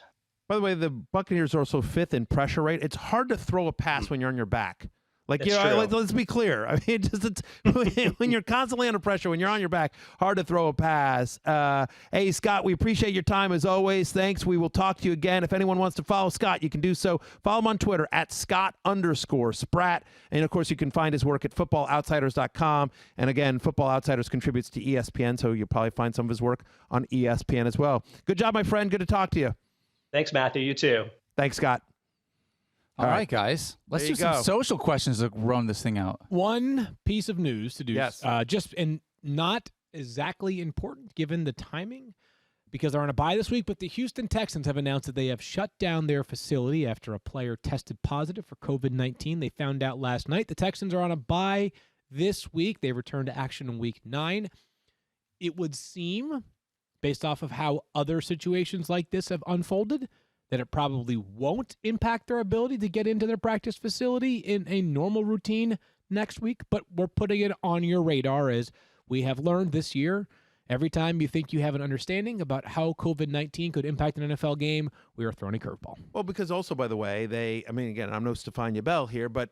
By the way, the Buccaneers are also 5th in pressure rate. It's hard to throw a pass when you're on your back. Like, let's be clear. I mean, it's when you're constantly under pressure, when you're on your back, hard to throw a pass. Hey, Scott, we appreciate your time as always. Thanks. We will talk to you again. If anyone wants to follow Scott, you can do so. Follow him on Twitter at Scott_Spratt. And, of course, you can find his work at footballoutsiders.com. And, again, Football Outsiders contributes to ESPN, so you'll probably find some of his work on ESPN as well. Good job, my friend. Good to talk to you. Thanks, Matthew. You too. Thanks, Scott. All right, guys. Let's do some social questions to run this thing out. One piece of news to do. Yes. And not exactly important given the timing because they're on a bye this week, but the Houston Texans have announced that they have shut down their facility after a player tested positive for COVID-19. They found out last night. The Texans are on a bye this week. They return to action in week 9. It would seem, based off of how other situations like this have unfolded, that it probably won't impact their ability to get into their practice facility in a normal routine next week, but we're putting it on your radar as we have learned this year. Every time you think you have an understanding about how COVID-19 could impact an NFL game, we are throwing a curveball. Well, because also, by the way, again, I'm no Stefania Bell here, but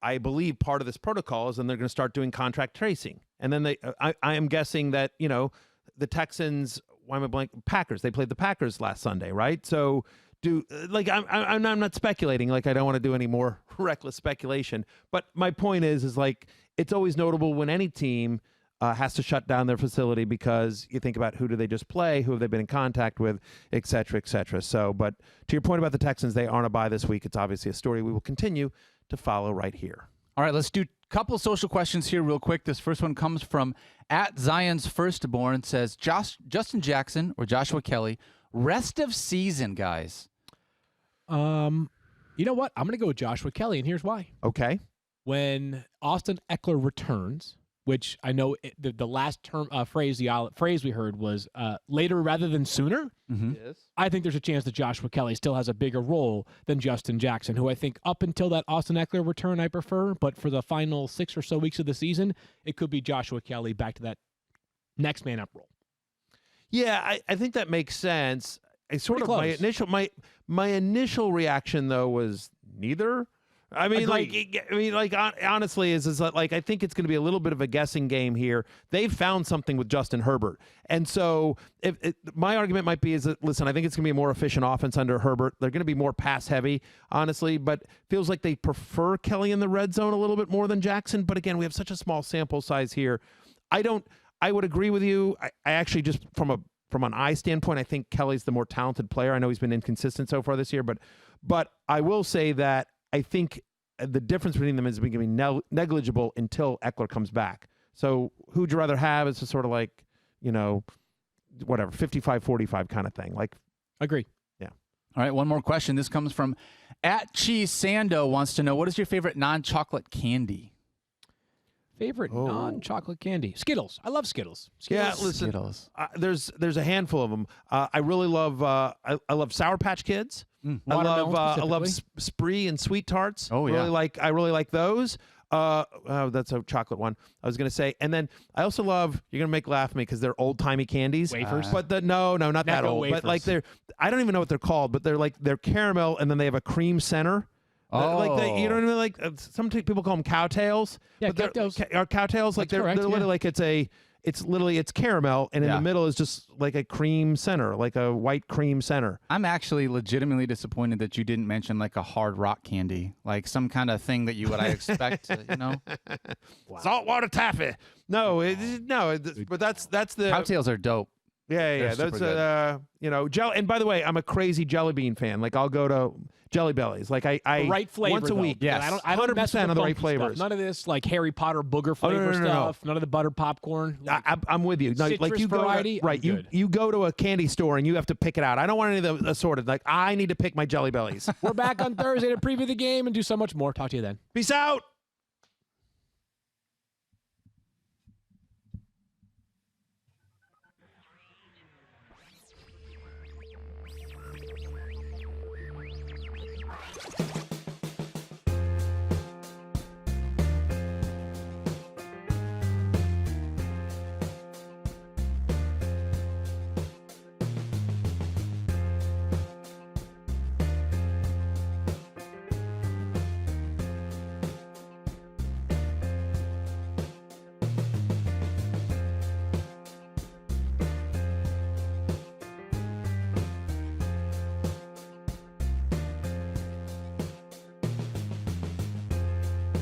I believe part of this protocol is then they're going to start doing contract tracing. And then I am guessing that, the Texans, Packers, they played the Packers last Sunday, right? So I'm not speculating. Like, I don't want to do any more reckless speculation. But my point is it's always notable when any team has to shut down their facility because you think about who do they just play, who have they been in contact with, et cetera, et cetera. So, but to your point about the Texans, they aren't a bye this week. It's obviously a story we will continue to follow right here. All right, let's do a couple social questions here real quick. This first one comes from @Zion's Firstborn. Says, Justin Jackson or Joshua Kelly, rest of season, guys. You know what? I'm going to go with Joshua Kelly, and here's why. Okay. When Austin Eckler returns, which I know the last phrase we heard was later rather than sooner. Mm-hmm. Yes. I think there's a chance that Joshua Kelly still has a bigger role than Justin Jackson, who I think up until that Austin Eckler return I prefer, but for the final 6 or so weeks of the season, it could be Joshua Kelly back to that next man up role. Yeah, I think that makes sense. My initial reaction though was neither. Honestly, is that I think it's going to be a little bit of a guessing game here. They've found something with Justin Herbert, and so my argument might be is that listen, I think it's going to be a more efficient offense under Herbert. They're going to be more pass heavy, honestly, but feels like they prefer Kelly in the red zone a little bit more than Jackson. But again, we have such a small sample size here. I would agree with you. I actually just from an eye standpoint, I think Kelly's the more talented player. I know he's been inconsistent so far this year, but I will say that I think the difference between them is becoming negligible until Eckler comes back. So who'd you rather have? It's just sort of whatever, 55-45 kind of thing. Agree. Yeah. All right, one more question. This comes from @CheeseSando wants to know, what is your favorite non-chocolate candy? Favorite non-chocolate candy? Skittles. I love Skittles. Yeah, listen. Skittles. There's a handful of them. I really love. I love Sour Patch Kids. I love Spree and Sweet Tarts. Oh yeah. I really like those. That's a chocolate one. I was going to say. And then I also love, you're going to laugh at me because they're old-timey candies. Wafers? But no, not that old. wafers. But like I don't even know what they're called, but they're caramel and then they have a cream center. Like you know what I mean? Like some people call them cowtails. Yeah, but cowtails. Are cowtails like That's correct, they're literally like it's literally caramel and in the middle is just like a cream center, like a white cream center. I'm actually legitimately disappointed that you didn't mention like a hard rock candy, like some kind of thing that I expect, Saltwater taffy. No, but that's the Cowtails are dope. Yeah. That's jelly. And by the way, I'm a crazy jelly bean fan. Like I'll go to Jelly Bellies. Like I the right flavor once a though. week. Yes, I don't mess with 100% of the right funky flavors. Stuff. None of this like Harry Potter booger flavor stuff. None of the butter popcorn. I'm with you. Citrus Like you variety, go right. You go to a candy store and you have to pick it out. I don't want any of the assorted. Like I need to pick my Jelly Bellies. We're back on Thursday to preview the game and do so much more. Talk to you then. Peace out.